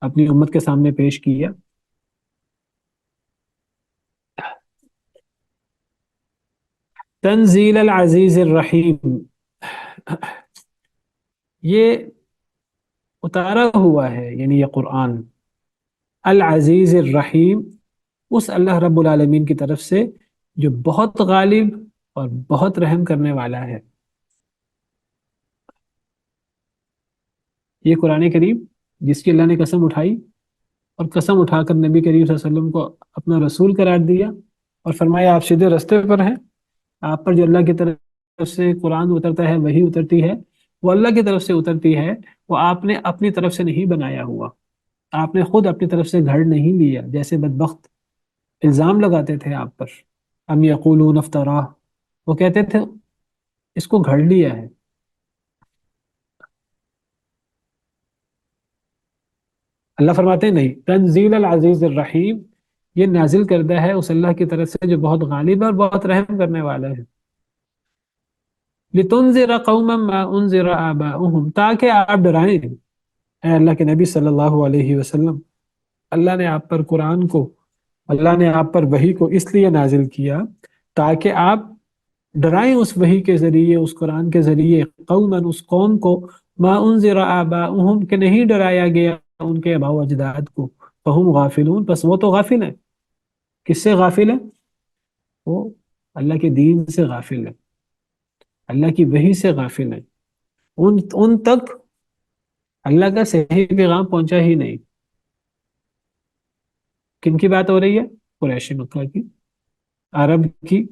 اپنی امت کے سامنے پیش کیا۔ تنزیل العزیز الرحیم، یہ اتارا ہوا ہے، یعنی یہ قرآن العزیز الرحیم، اس اللہ رب العالمین کی طرف سے جو بہت غالب اور بہت رحم کرنے والا ہے۔ یہ قرآن کریم جس کی اللہ نے قسم اٹھائی، اور قسم اٹھا کر نبی کریم صلی اللہ علیہ وسلم کو اپنا رسول قرار دیا اور فرمایا آپ سیدھے رستے پر ہیں، آپ پر جو اللہ کی طرف سے قرآن اترتا ہے، وہی اترتی ہے، وہ اللہ کی طرف سے اترتی ہے، وہ آپ نے اپنی طرف سے نہیں بنایا ہوا، آپ نے خود اپنی طرف سے گھڑ نہیں لیا، جیسے بدبخت الزام لگاتے تھے آپ پر، ام یقولون افتراہ، وہ کہتے تھے اس کو گھڑ لیا ہے۔ اللہ فرماتے ہیں نہیں، تنزیل العزیز الرحیم، یہ نازل کردہ ہے اس اللہ کی طرف سے جو بہت غالب ہے اور بہت رحم کرنے والا ہے۔ لِتُنذِرَ قَوْمًا مَا أُنذِرَ آبَاؤُهُمْ، تاکہ آپ ڈرائیں اے اللہ کے نبی صلی اللہ علیہ وسلم، اللہ نے آپ پر قرآن کو، اللہ نے آپ پر وحی کو اس لیے نازل کیا تاکہ آپ ڈرائیں اس وحی کے ذریعے، اس قرآن کے ذریعے، قوماً اس قوم کو، ما انذر آباؤہم کہ نہیں ڈرایا گیا ان کے آباء و اجداد کو، فہم غافلون پس وہ تو غافل ہیں۔ کس سے غافل ہیں؟ وہ اللہ کے دین سے غافل ہیں، اللہ کی وحی سے غافل ہیں، ان تک اللہ کا صحیح پیغام پہنچا ہی نہیں۔ کن کی بات ہو رہی ہے؟ قریش مکہ کی، عرب کی،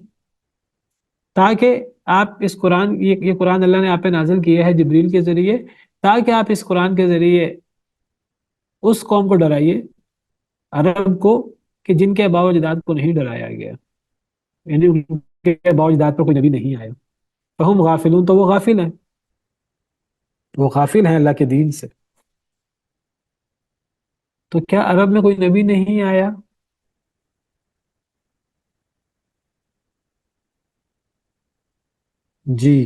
تاکہ آپ اس قرآن، یہ قرآن اللہ نے آپ پہ نازل کیا ہے جبریل کے ذریعے، تاکہ آپ اس قرآن کے ذریعے اس قوم کو ڈرائیے، عرب کو، کہ جن کے آباء و اجداد کو نہیں ڈرایا گیا، یعنی ان کے آباء و اجداد پر کوئی نبی نہیں آیا۔ فہم غافلون تو وہ غافل ہیں، وہ غافل ہیں اللہ کے دین سے۔ تو کیا عرب میں کوئی نبی نہیں آیا؟ جی،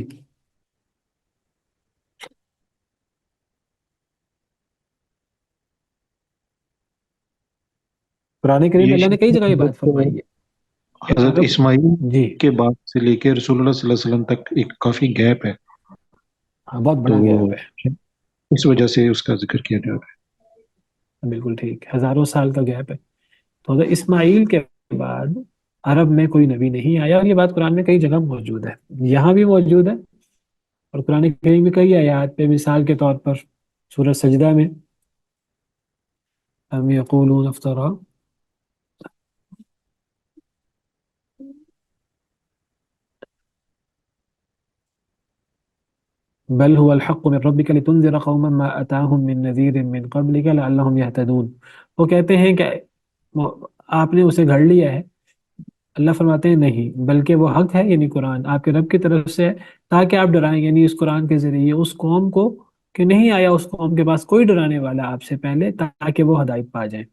قرآن کریم میں یہ اللہ نے کئی جگہ یہ بات حضرت فرمائی ہے کہ حضرت عرب، اسماعیل جی کے بعد سے لے کے رسول اللہ صلی اللہ علیہ وسلم تک ایک کافی گیپ ہے، ہاں، بہت تو بڑا گیپ ہے، اس وجہ سے اس کا ذکر کیا جا رہا بالکل ٹھیک، ہزاروں سال کا گیپ ہے۔ تو حضرت اسماعیل کے بعد عرب میں کوئی نبی نہیں آیا، اور یہ بات قرآن میں کئی جگہ موجود ہے، یہاں بھی موجود ہے، اور قرآن کریم میں کئی آیات پہ، مثال کے طور پر سورہ سجدہ میں، ام یقولون افطرا، بل هو الحق من ربك لتنذر قوما ما اتاهم من نذير من قبلك لعلهم يهتدون۔ وہ کہتے ہیں کہ آپ نے اسے گھڑ لیا ہے، اللہ فرماتے ہیں نہیں، بلکہ وہ حق ہے، یعنی قرآن آپ کے رب کی طرف سے ہے، تاکہ آپ ڈرائیں، یعنی اس قرآن کے ذریعے اس قوم کو، کہ نہیں آیا اس قوم کے پاس کوئی ڈرانے والا آپ سے پہلے، تاکہ وہ ہدایت پا جائیں۔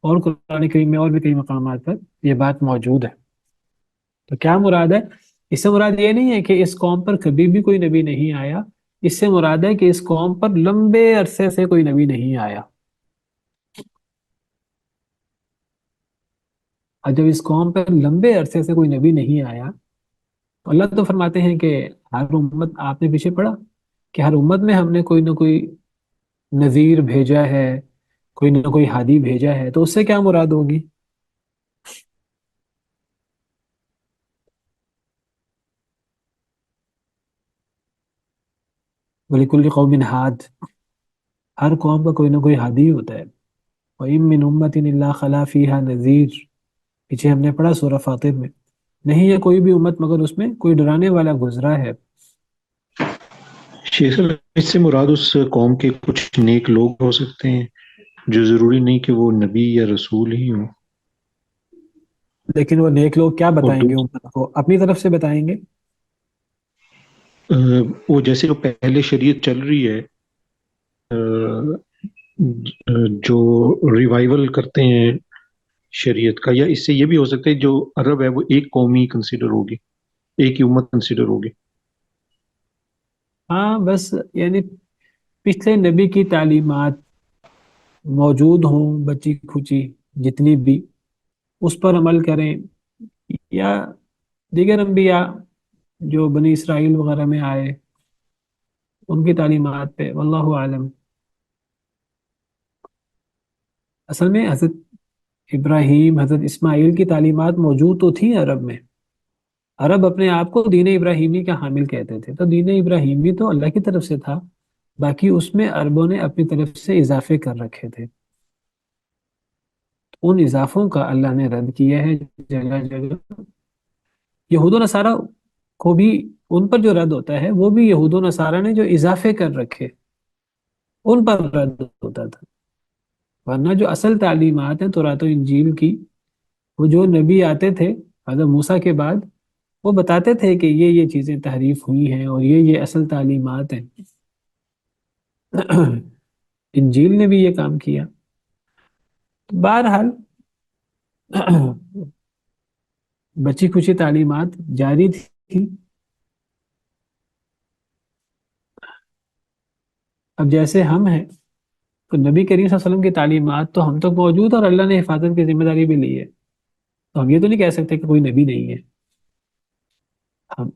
اور قرآن کریم میں اور بھی کئی مقامات پر یہ بات موجود ہے۔ تو کیا مراد ہے؟ اس سے مراد یہ نہیں ہے کہ اس قوم پر کبھی بھی کوئی نبی نہیں آیا، اس سے مراد ہے کہ اس قوم پر لمبے عرصے سے کوئی نبی نہیں آیا، اور جب اس قوم پر لمبے عرصے سے کوئی نبی نہیں آیا تو اللہ تو فرماتے ہیں کہ ہر امت، آپ نے پیچھے پڑھا کہ ہر امت میں ہم نے کوئی نہ کوئی نذیر بھیجا ہے، کوئی نہ کوئی ہادی بھیجا ہے، تو اس سے کیا مراد ہوگی؟ وَلِكُلِّ قَوْمٍ ہاد، ہر قوم کا کوئی نہ کوئی ہادی ہوتا ہے۔ وَإِن مِّنْ أُمَّةٍ إِلَّا خَلَا فِيهَا نَذِيرٌ، پیچھے ہم نے پڑھا سورہ فاطر میں، نہیں ہے کوئی بھی امت مگر اس میں کوئی ڈرانے والا گزرا ہے۔ ہے۔ شیخ صاحب، اس سے مراد اس قوم کے کچھ نیک لوگ ہو سکتے ہیں، جو ضروری نہیں کہ وہ نبی یا رسول ہی ہوں۔ لیکن وہ نیک لوگ کیا اور بتائیں گے امت کو؟ اپنی طرف سے بتائیں گے۔ وہ جیسے جو پہلے شریعت چل رہی ہے، جو ریوائول کرتے ہیں شریعت کا، یا اس سے یہ بھی ہو سکتا ہے جو عرب ہے وہ ایک قومی کنسیڈر ہوگی، ایک ہی امت کنسیڈر ہوگی۔ ہاں، بس یعنی پچھلے نبی کی تعلیمات موجود ہوں، بچی کھچی جتنی بھی، اس پر عمل کریں، یا دیگر انبیاء جو بنی اسرائیل وغیرہ میں آئے ان کی تعلیمات پہ، واللہ عالم۔ اصل میں حضرت ابراہیم، حضرت اسماعیل کی تعلیمات موجود تو تھیں عرب میں، عرب اپنے آپ کو دین ابراہیمی کا حامل کہتے تھے، تو دین ابراہیمی تو اللہ کی طرف سے تھا، باقی اس میں عربوں نے اپنی طرف سے اضافے کر رکھے تھے، ان اضافوں کا اللہ نے رد کیا ہے جگہ جگہ۔ یہود و نصارہ کو بھی ان پر جو رد ہوتا ہے وہ بھی یہود و نصارہ نے جو اضافے کر رکھے ان پر رد ہوتا تھا، ورنہ جو اصل تعلیمات ہیں تورات و انجیل کی، وہ جو نبی آتے تھے حضرت موسیٰ کے بعد، وہ بتاتے تھے کہ یہ چیزیں تحریف ہوئی ہیں اور یہ اصل تعلیمات ہیں۔ انجیل نے بھی یہ کام کیا۔ بہرحال بچی کچی تعلیمات جاری تھی۔ اب جیسے ہم ہیں تو نبی کریم صلی اللہ علیہ وسلم کی تعلیمات تو ہم تک موجود، اور اللہ نے حفاظت کی ذمہ داری بھی لی ہے، تو ہم یہ تو نہیں کہہ سکتے کہ کوئی نبی نہیں ہے،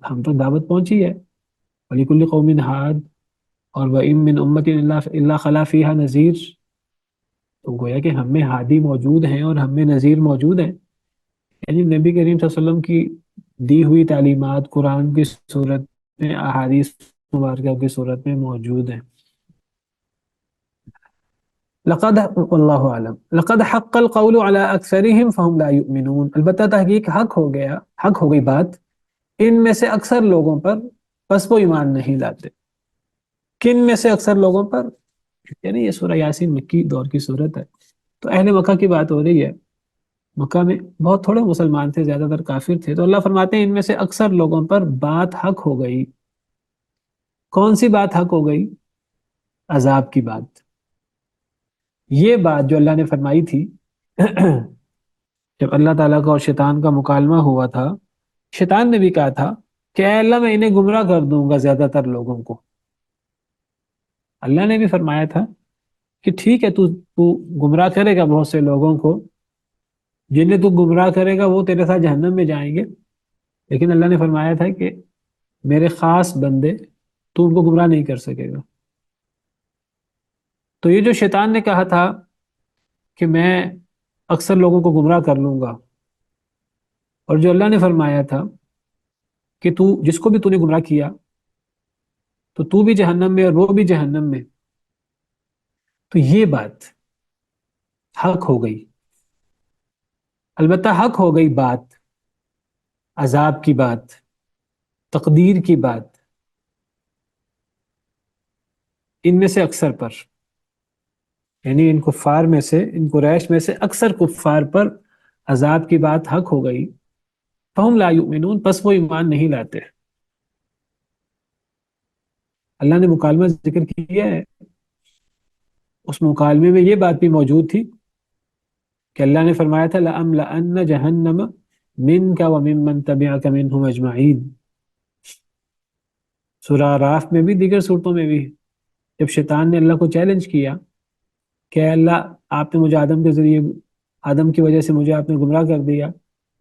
ہم تو دعوت پہنچی ہے، وَلِكُلِّ قَوْمٍ ہاد، اور وَإِن مِّنْ أُمَّةٍ إِلَّا خَلَا فِيهَا نَذِيرٌ، تو گویا کہ ہم میں ہادی موجود ہیں اور ہم میں نذیر موجود ہیں، یعنی نبی کریم صلی اللہ علیہ وسلم کی دی ہوئی تعلیمات قرآن کی صورت میں، احادیث مبارکہ کی صورت میں موجود ہیں۔ لقد واللہ اعلم لقد حق القول على اکثرهم فهم لا يؤمنون، البتہ تحقیق حق ہو گئی بات ان میں سے اکثر لوگوں پر، بس وہ ایمان نہیں لاتے۔ کن میں سے اکثر لوگوں پر؟ یعنی یہ سورہ یاسین مکی دور کی صورت ہے، تو اہل مکہ کی بات ہو رہی ہے۔ مکہ میں بہت تھوڑے مسلمان تھے، زیادہ تر کافر تھے، تو اللہ فرماتے ہیں ان میں سے اکثر لوگوں پر بات حق ہو گئی۔ کون سی بات حق ہو گئی؟ عذاب کی بات۔ یہ بات جو اللہ نے فرمائی تھی جب اللہ تعالیٰ کا اور شیطان کا مکالمہ ہوا تھا، شیطان نے بھی کہا تھا کہ اے اللہ میں انہیں گمراہ کر دوں گا زیادہ تر لوگوں کو۔ اللہ نے بھی فرمایا تھا کہ ٹھیک ہے تو گمراہ کرے گا بہت سے لوگوں کو، جنہیں تو گمراہ کرے گا وہ تیرے ساتھ جہنم میں جائیں گے، لیکن اللہ نے فرمایا تھا کہ میرے خاص بندے تو ان کو گمراہ نہیں کر سکے گا۔ تو یہ جو شیطان نے کہا تھا کہ میں اکثر لوگوں کو گمراہ کر لوں گا، اور جو اللہ نے فرمایا تھا کہ تو جس کو بھی تو نے گمراہ کیا تو تو بھی جہنم میں اور وہ بھی جہنم میں، تو یہ بات حق ہو گئی۔ البتہ حق ہو گئی بات عذاب کی بات، تقدیر کی بات، ان میں سے اکثر پر، یعنی ان کفار میں سے، ان قریش میں سے اکثر کفار پر عذاب کی بات حق ہو گئی۔ فہم لا یؤمنون، پس وہ ایمان نہیں لاتے۔ اللہ نے مکالمہ ذکر کیا ہے، اس مکالمے میں یہ بات بھی موجود تھی کہ اللہ نے فرمایا تھا لَأَمْلَأَنَّ جَهَنَّمَ مِنْكَ وَمِمَّنْ تَبِعَكَ مِنْهُمْ أَجْمَعِينَ۔ سورہ اعراف میں بھی دیگر صورتوں میں بھی جب شیطان نے اللہ کو چیلنج کیا کہ اے اللہ آپ نے مجھے آدم کی وجہ سے مجھے آپ نے گمراہ کر دیا،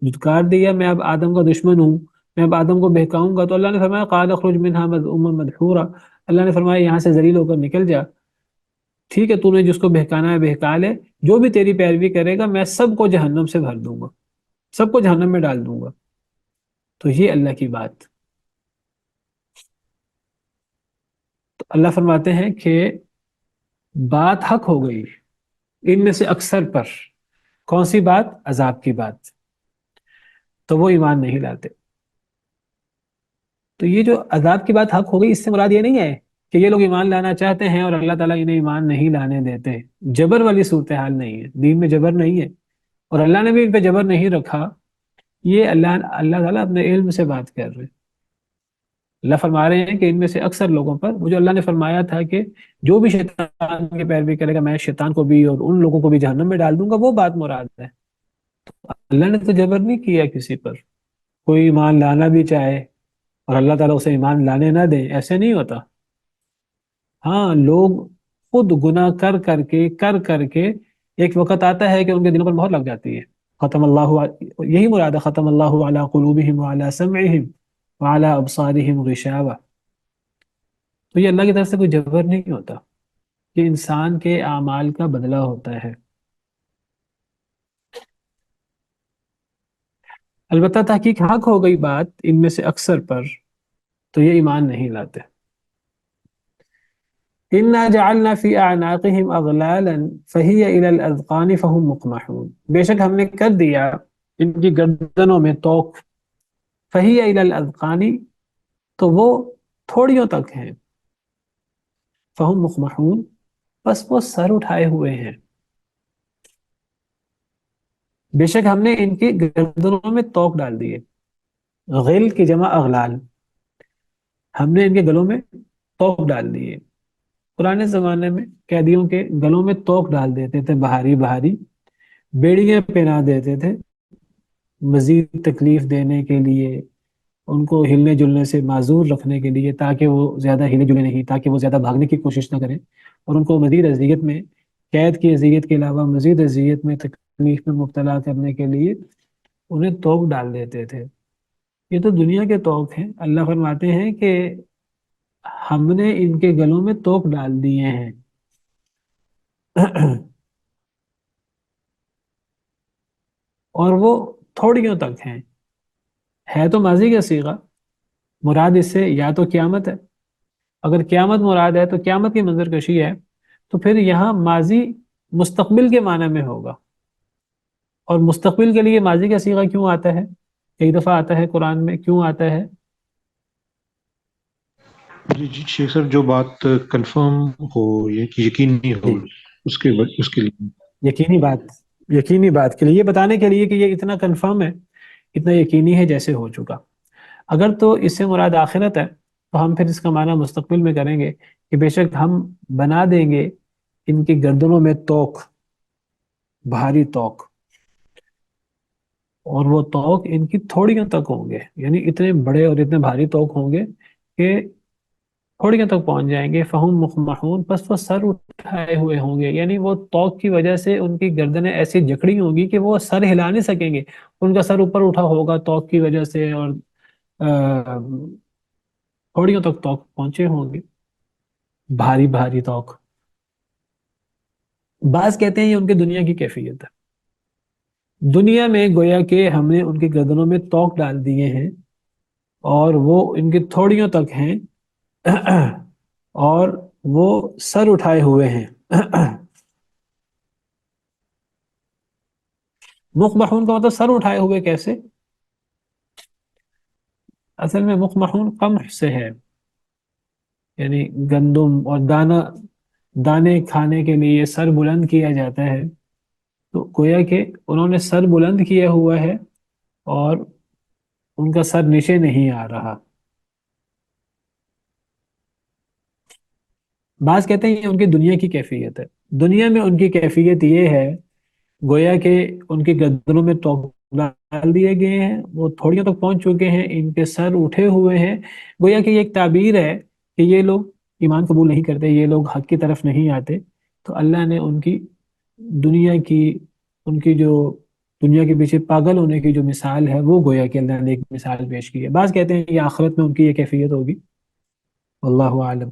دھتکار دیا، میں اب آدم کا دشمن ہوں، میں اب آدم کو بہکاؤں گا، تو اللہ نے فرمایا قال اخرج منها مذءوما مدحورا، اللہ نے فرمایا یہاں سے ذلیل ہو کر نکل جا، ٹھیک ہے تو نے جس کو بہکانا ہے بہکا لے، جو بھی تیری پیروی کرے گا میں سب کو جہنم سے بھر دوں گا، سب کو جہنم میں ڈال دوں گا۔ تو یہ اللہ کی بات، تو اللہ فرماتے ہیں کہ بات حق ہو گئی ان میں سے اکثر پر۔ کون سی بات؟ عذاب کی بات، تو وہ ایمان نہیں لاتے۔ تو یہ جو عذاب کی بات حق ہو گئی، اس سے مراد یہ نہیں ہے کہ یہ لوگ ایمان لانا چاہتے ہیں اور اللہ تعالیٰ انہیں ایمان نہیں لانے دیتے، جبر والی صورتحال نہیں ہے، دین میں جبر نہیں ہے، اور اللہ نے بھی ان پہ جبر نہیں رکھا۔ یہ اللہ تعالیٰ اپنے علم سے بات کر رہے ہیں۔ اللہ فرما رہے ہیں کہ ان میں سے اکثر لوگوں پر، وہ جو اللہ نے فرمایا تھا کہ جو بھی شیطان کی پیروی کرے گا میں شیطان کو بھی اور ان لوگوں کو بھی جہنم میں ڈال دوں گا، وہ بات مراد ہے۔ اللہ نے تو جبر نہیں کیا کسی پر، کوئی ایمان لانا بھی چاہے اور اللہ تعالیٰ اسے ایمان لانے نہ دیں، ایسے نہیں ہوتا۔ ہاں لوگ خود گناہ کر کے ایک وقت آتا ہے کہ ان کے دلوں پر مہر لگ جاتی ہے۔ ختم اللہ، یہی مراد ہے ختم اللہ علی قلوبہم وعلی سمعہم وعلی ابصارہم غشاوہ۔ تو یہ اللہ کی طرف سے کوئی جبر نہیں ہوتا، یہ انسان کے اعمال کا بدلہ ہوتا ہے۔ البتہ تحقیق حق ہو گئی بات ان میں سے اکثر پر، تو یہ ایمان نہیں لاتے۔ اِنَّا جَعَلْنَا فِي أَعْنَاقِهِمْ أَغْلَالًا فَهِيَ إِلَى الْأَذْقَانِ فَهُمْ مُقْمَحُونَ، بے شک ہم نے کر دیا ان کی گردنوں میں توق، فَهِيَ إِلَى الْأَذْقَانِ، تو وہ تھوڑیوں تک ہیں، فَهُمْ مُقْمَحُونَ، بس وہ سر اٹھائے ہوئے ہیں۔ بے شک ہم نے ان کی گردنوں میں توق ڈال دیے، غل کی جمع اغلال، ہم نے ان کے گلوں میں توق ڈال دیے۔ پرانے زمانے میں قیدیوں کے گلوں میں توق ڈال دیتے تھے، بہاری بیڑیاں پہنا دیتے تھے، مزید تکلیف دینے کے لیے، ان کو ہلنے جلنے سے معذور رکھنے کے لیے، تاکہ وہ زیادہ ہلے جلے نہیں، تاکہ وہ زیادہ بھاگنے کی کوشش نہ کریں، اور ان کو مزید اذیت میں، قید کی اذیت کے علاوہ مزید اذیت میں، تکلیف میں مبتلا کرنے کے لیے انہیں توق ڈال دیتے تھے. یہ تو دنیا کے توق ہیں. اللہ فرماتے ہیں کہ ہم نے ان کے گلوں میں توق ڈال دیے ہیں. اور وہ تھوڑیوں تک ہیں. ہے تو ماضی کا صیغہ، مراد اس سے یا تو قیامت ہے. اگر قیامت مراد ہے تو قیامت کی منظر کشی ہے، تو پھر یہاں ماضی مستقبل کے معنی میں ہوگا. اور مستقبل کے لیے ماضی کا صیغہ کیوں آتا ہے؟ کئی دفعہ آتا ہے قرآن میں. کیوں آتا ہے؟ جی جی شیخ صاحب، جو بات کنفرم ہو، یہ یقینی ہو، جی، اس کے لیے. یقینی بات، یقینی بات کے لیے، یہ بتانے کے لیے کہ یہ اتنا کنفرم ہے، اتنا یقینی ہے جیسے ہو چکا. اگر تو اس سے مراد آخرت ہے تو ہم پھر اس کا معنی مستقبل میں کریں گے کہ بے شک ہم بنا دیں گے ان کی گردنوں میں توق، بھاری توق. اور وہ توق ان کی تھوڑیوں تک ہوں گے، یعنی اتنے بڑے اور اتنے بھاری توق ہوں گے کہ تھوڑیوں تک پہنچ جائیں گے. فہم مخمحون، پس وہ سر اٹھائے ہوئے ہوں گے. یعنی وہ توق کی وجہ سے ان کی گردنیں ایسی جکڑی ہوں گی کہ وہ سر ہلا نہیں سکیں گے. ان کا سر اوپر اٹھا ہوگا توق کی وجہ سے، اور تھوڑیوں تک توق پہنچے ہوں گے، بھاری بھاری توق. بعض کہتے ہیں یہ ان کی دنیا کی کیفیت ہے. دنیا میں گویا کہ ہم نے ان کی گردنوں میں توق ڈال دیے ہیں اور وہ ان کی تھوڑیوں تک ہیں اور وہ سر اٹھائے ہوئے ہیں. مخمحون کا مطلب سر اٹھائے ہوئے کیسے؟ اصل میں مخمحون قمح سے ہے، یعنی گندم اور دانے کھانے کے لیے سر بلند کیا جاتا ہے. تو گویا کہ انہوں نے سر بلند کیا ہوا ہے اور ان کا سر نیچے نہیں آ رہا. بعض کہتے ہیں یہ ان کی دنیا کی کیفیت ہے. دنیا میں ان کی کیفیت یہ ہے گویا کہ ان کی گردنوں میں توق ڈال دیے گئے ہیں، وہ تھوڑیوں تک پہنچ چکے ہیں، ان کے سر اٹھے ہوئے ہیں. گویا کہ یہ ایک تعبیر ہے کہ یہ لوگ ایمان قبول نہیں کرتے، یہ لوگ حق کی طرف نہیں آتے. تو اللہ نے ان کی دنیا کی، ان کی جو دنیا کے پیچھے پاگل ہونے کی جو مثال ہے، وہ گویا کہ اللہ نے ایک مثال پیش کی ہے. بعض کہتے ہیں یہ آخرت میں ان کی یہ کیفیت ہوگی، واللہ عالم.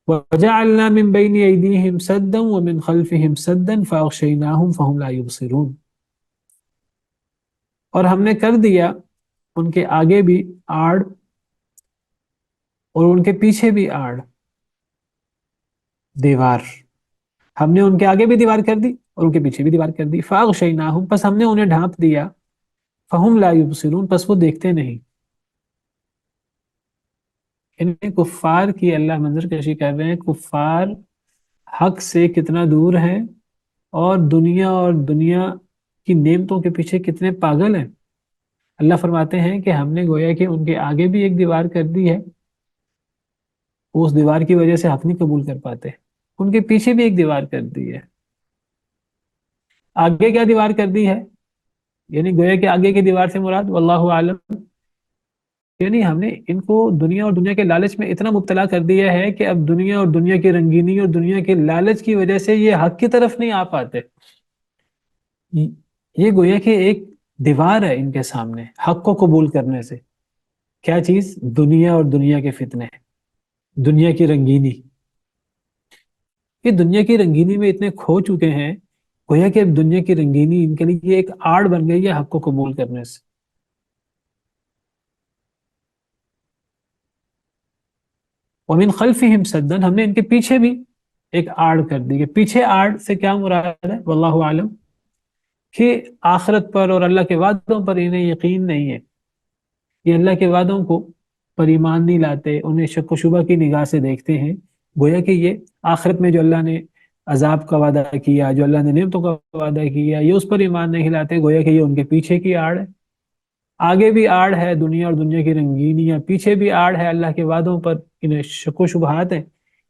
وَجَعَلْنَا مِن بَيْنِ أَيْدِيهِمْ سَدًّا وَمِنْ خَلْفِهِمْ سَدًّا فَأَغْشَيْنَاهُمْ فَهُمْ لَا يُبْصِرُونَ. اور ہم نے کر دیا ان کے آگے بھی آڑ اور ان کے پیچھے بھی آڑ، دیوار. ہم نے ان کے آگے بھی دیوار کر دی اور ان کے پیچھے بھی دیوار کر دی. فَأَغْشَيْنَاهُمْ، پس ہم نے انہیں ڈھانپ دیا. فَهُمْ لَا يُبْصِرُونَ، پس وہ دیکھتے نہیں. ان کفار کی اللہ منظر کشی کر رہے ہیں. کفار حق سے کتنا دور ہیں اور دنیا کی نعمتوں کے پیچھے کتنے پاگل ہیں. اللہ فرماتے ہیں کہ ہم نے گویا کہ ان کے آگے بھی ایک دیوار کر دی ہے، اس دیوار کی وجہ سے حق نہیں قبول کر پاتے. ان کے پیچھے بھی ایک دیوار کر دی ہے. آگے کیا دیوار کر دی ہے؟ یعنی گویا کہ آگے کی دیوار سے مراد واللہ عالم، یعنی ہم نے ان کو دنیا اور دنیا کے لالچ میں اتنا مبتلا کر دیا ہے کہ اب دنیا اور دنیا کی رنگینی اور دنیا کے لالچ کی وجہ سے یہ حق کی طرف نہیں آ پاتے. یہ گویا کہ ایک دیوار ہے ان کے سامنے حق کو قبول کرنے سے. کیا چیز؟ دنیا اور دنیا کے فتنے، دنیا کی رنگینی. یہ دنیا کی رنگینی میں اتنے کھو چکے ہیں گویا کہ اب دنیا کی رنگینی ان کے لیے ایک آڑ بن گئی ہے حق کو قبول کرنے سے. وَمِنْ خَلْفِهِمْ سَدًّا، ہم نے ان کے پیچھے بھی ایک آڑ کر دی. کہ پیچھے آڑ سے کیا مراد ہے واللہ عالم، کہ آخرت پر اور اللہ کے وعدوں پر انہیں یقین نہیں ہے. یہ اللہ کے وعدوں کو پر ایمان نہیں لاتے، انہیں شک و شبہ کی نگاہ سے دیکھتے ہیں. گویا کہ یہ آخرت میں جو اللہ نے عذاب کا وعدہ کیا، جو اللہ نے نعمتوں کا وعدہ کیا، یہ اس پر ایمان نہیں لاتے. گویا کہ یہ ان کے پیچھے کی آڑ ہے. آگے بھی آڑ ہے دنیا اور دنیا کی رنگینیاں، پیچھے بھی آڑ ہے اللہ کے وعدوں پر انہیں شک و شبہات ہیں،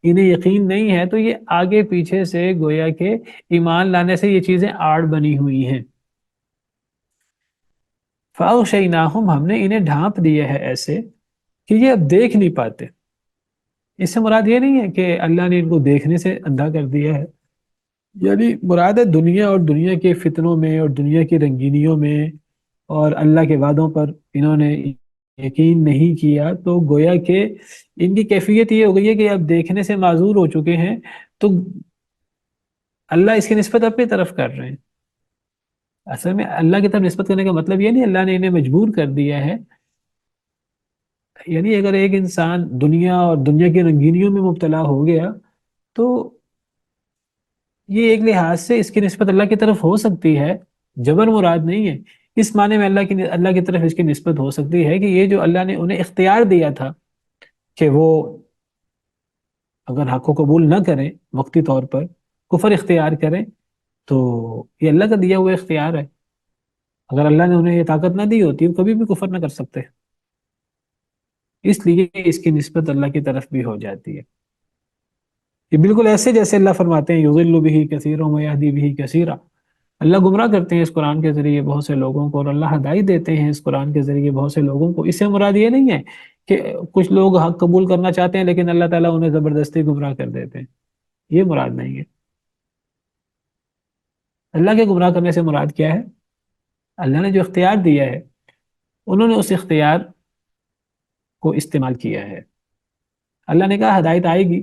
انہیں یقین نہیں ہے. تو یہ آگے پیچھے سے گویا کہ ایمان لانے سے یہ چیزیں آڑ بنی ہوئی ہیں. فَأَغْشَيْنَاهُمْ، ہم نے انہیں ڈھانپ دیا ہے ایسے کہ یہ اب دیکھ نہیں پاتے. اس سے مراد یہ نہیں ہے کہ اللہ نے ان کو دیکھنے سے اندھا کر دیا ہے، یعنی مراد ہے دنیا اور دنیا کے فتنوں میں اور دنیا کی رنگینیوں میں اور اللہ کے وعدوں پر انہوں نے یقین نہیں کیا، تو گویا کہ ان کی کیفیت یہ ہو گئی ہے کہ اب دیکھنے سے معذور ہو چکے ہیں، تو اللہ اس کی نسبت اپنی طرف کر رہے ہیں۔ اصل میں اللہ کی طرف نسبت کرنے کا مطلب یہ نہیں اللہ نے انہیں مجبور کر دیا ہے، یعنی اگر ایک انسان دنیا اور دنیا کی رنگینیوں میں مبتلا ہو گیا تو یہ ایک لحاظ سے اس کی نسبت اللہ کی طرف ہو سکتی ہے، جبر مراد نہیں ہے۔ اس معنی میں اللہ کی طرف اس کی نسبت ہو سکتی ہے کہ یہ جو اللہ نے انہیں اختیار دیا تھا کہ وہ اگر حق کو قبول نہ کریں، وقتی طور پر کفر اختیار کریں، تو یہ اللہ کا دیا ہوا اختیار ہے۔ اگر اللہ نے انہیں یہ طاقت نہ دی ہوتی وہ کبھی بھی کفر نہ کر سکتے، اس لیے اس کی نسبت اللہ کی طرف بھی ہو جاتی ہے۔ یہ بالکل ایسے جیسے اللہ فرماتے ہیں یضل بہ کثیرا ویہدی بہ کثیرا، اللہ گمراہ کرتے ہیں اس قرآن کے ذریعے بہت سے لوگوں کو، اور اللہ ہدایت دیتے ہیں اس قرآن کے ذریعے بہت سے لوگوں کو۔ اس سے مراد یہ نہیں ہے کہ کچھ لوگ حق قبول کرنا چاہتے ہیں لیکن اللہ تعالیٰ انہیں زبردستی گمراہ کر دیتے ہیں، یہ مراد نہیں ہے۔ اللہ کے گمراہ کرنے سے مراد کیا ہے؟ اللہ نے جو اختیار دیا ہے انہوں نے اس اختیار کو استعمال کیا ہے۔ اللہ نے کہا ہدایت آئے گی،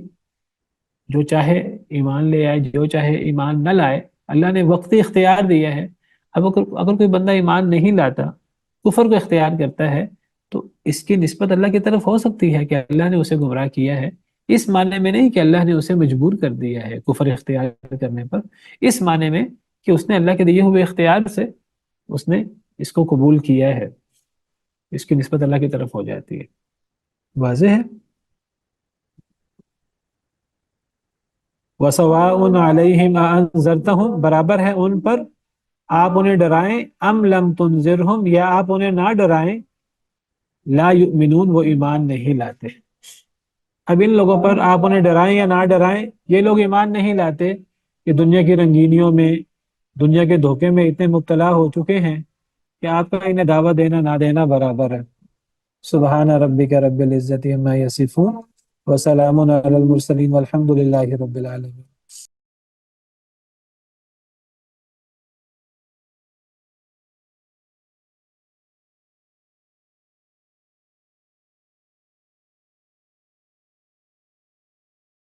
جو چاہے ایمان لے آئے، جو چاہے ایمان نہ لائے، اللہ نے وقتی اختیار دیا ہے۔ اب اگر کوئی بندہ ایمان نہیں لاتا، کفر کو اختیار کرتا ہے، تو اس کی نسبت اللہ کی طرف ہو سکتی ہے کہ اللہ نے اسے گمراہ کیا ہے، اس معنی میں نہیں کہ اللہ نے اسے مجبور کر دیا ہے کفر اختیار کرنے پر، اس معنی میں کہ اس نے اللہ کے دیے ہوئے اختیار سے اس نے اس کو قبول کیا ہے، اس کی نسبت اللہ کی طرف ہو جاتی ہے۔ واضح ہے؟ وَسَوَاءٌ عَلَيْهِمْ أَأَنذَرْتَهُمْ، برابر ہے ان پر آپ انہیں ڈرائیں، ام لم تنذرہم، یا آپ انہیں نہ ڈرائیں، لا یؤمنون، وہ ایمان نہیں لاتے۔ اب ان لوگوں پر آپ انہیں ڈرائیں یا نہ ڈرائیں، یہ لوگ ایمان نہیں لاتے کہ دنیا کی رنگینیوں میں، دنیا کے دھوکے میں اتنے مبتلا ہو چکے ہیں کہ آپ کا انہیں دعوت دینا نہ دینا برابر ہے۔ سبحان ربک رب العزت عما یصفون وسلام علی المرسلین والحمد للہ رب العالمین۔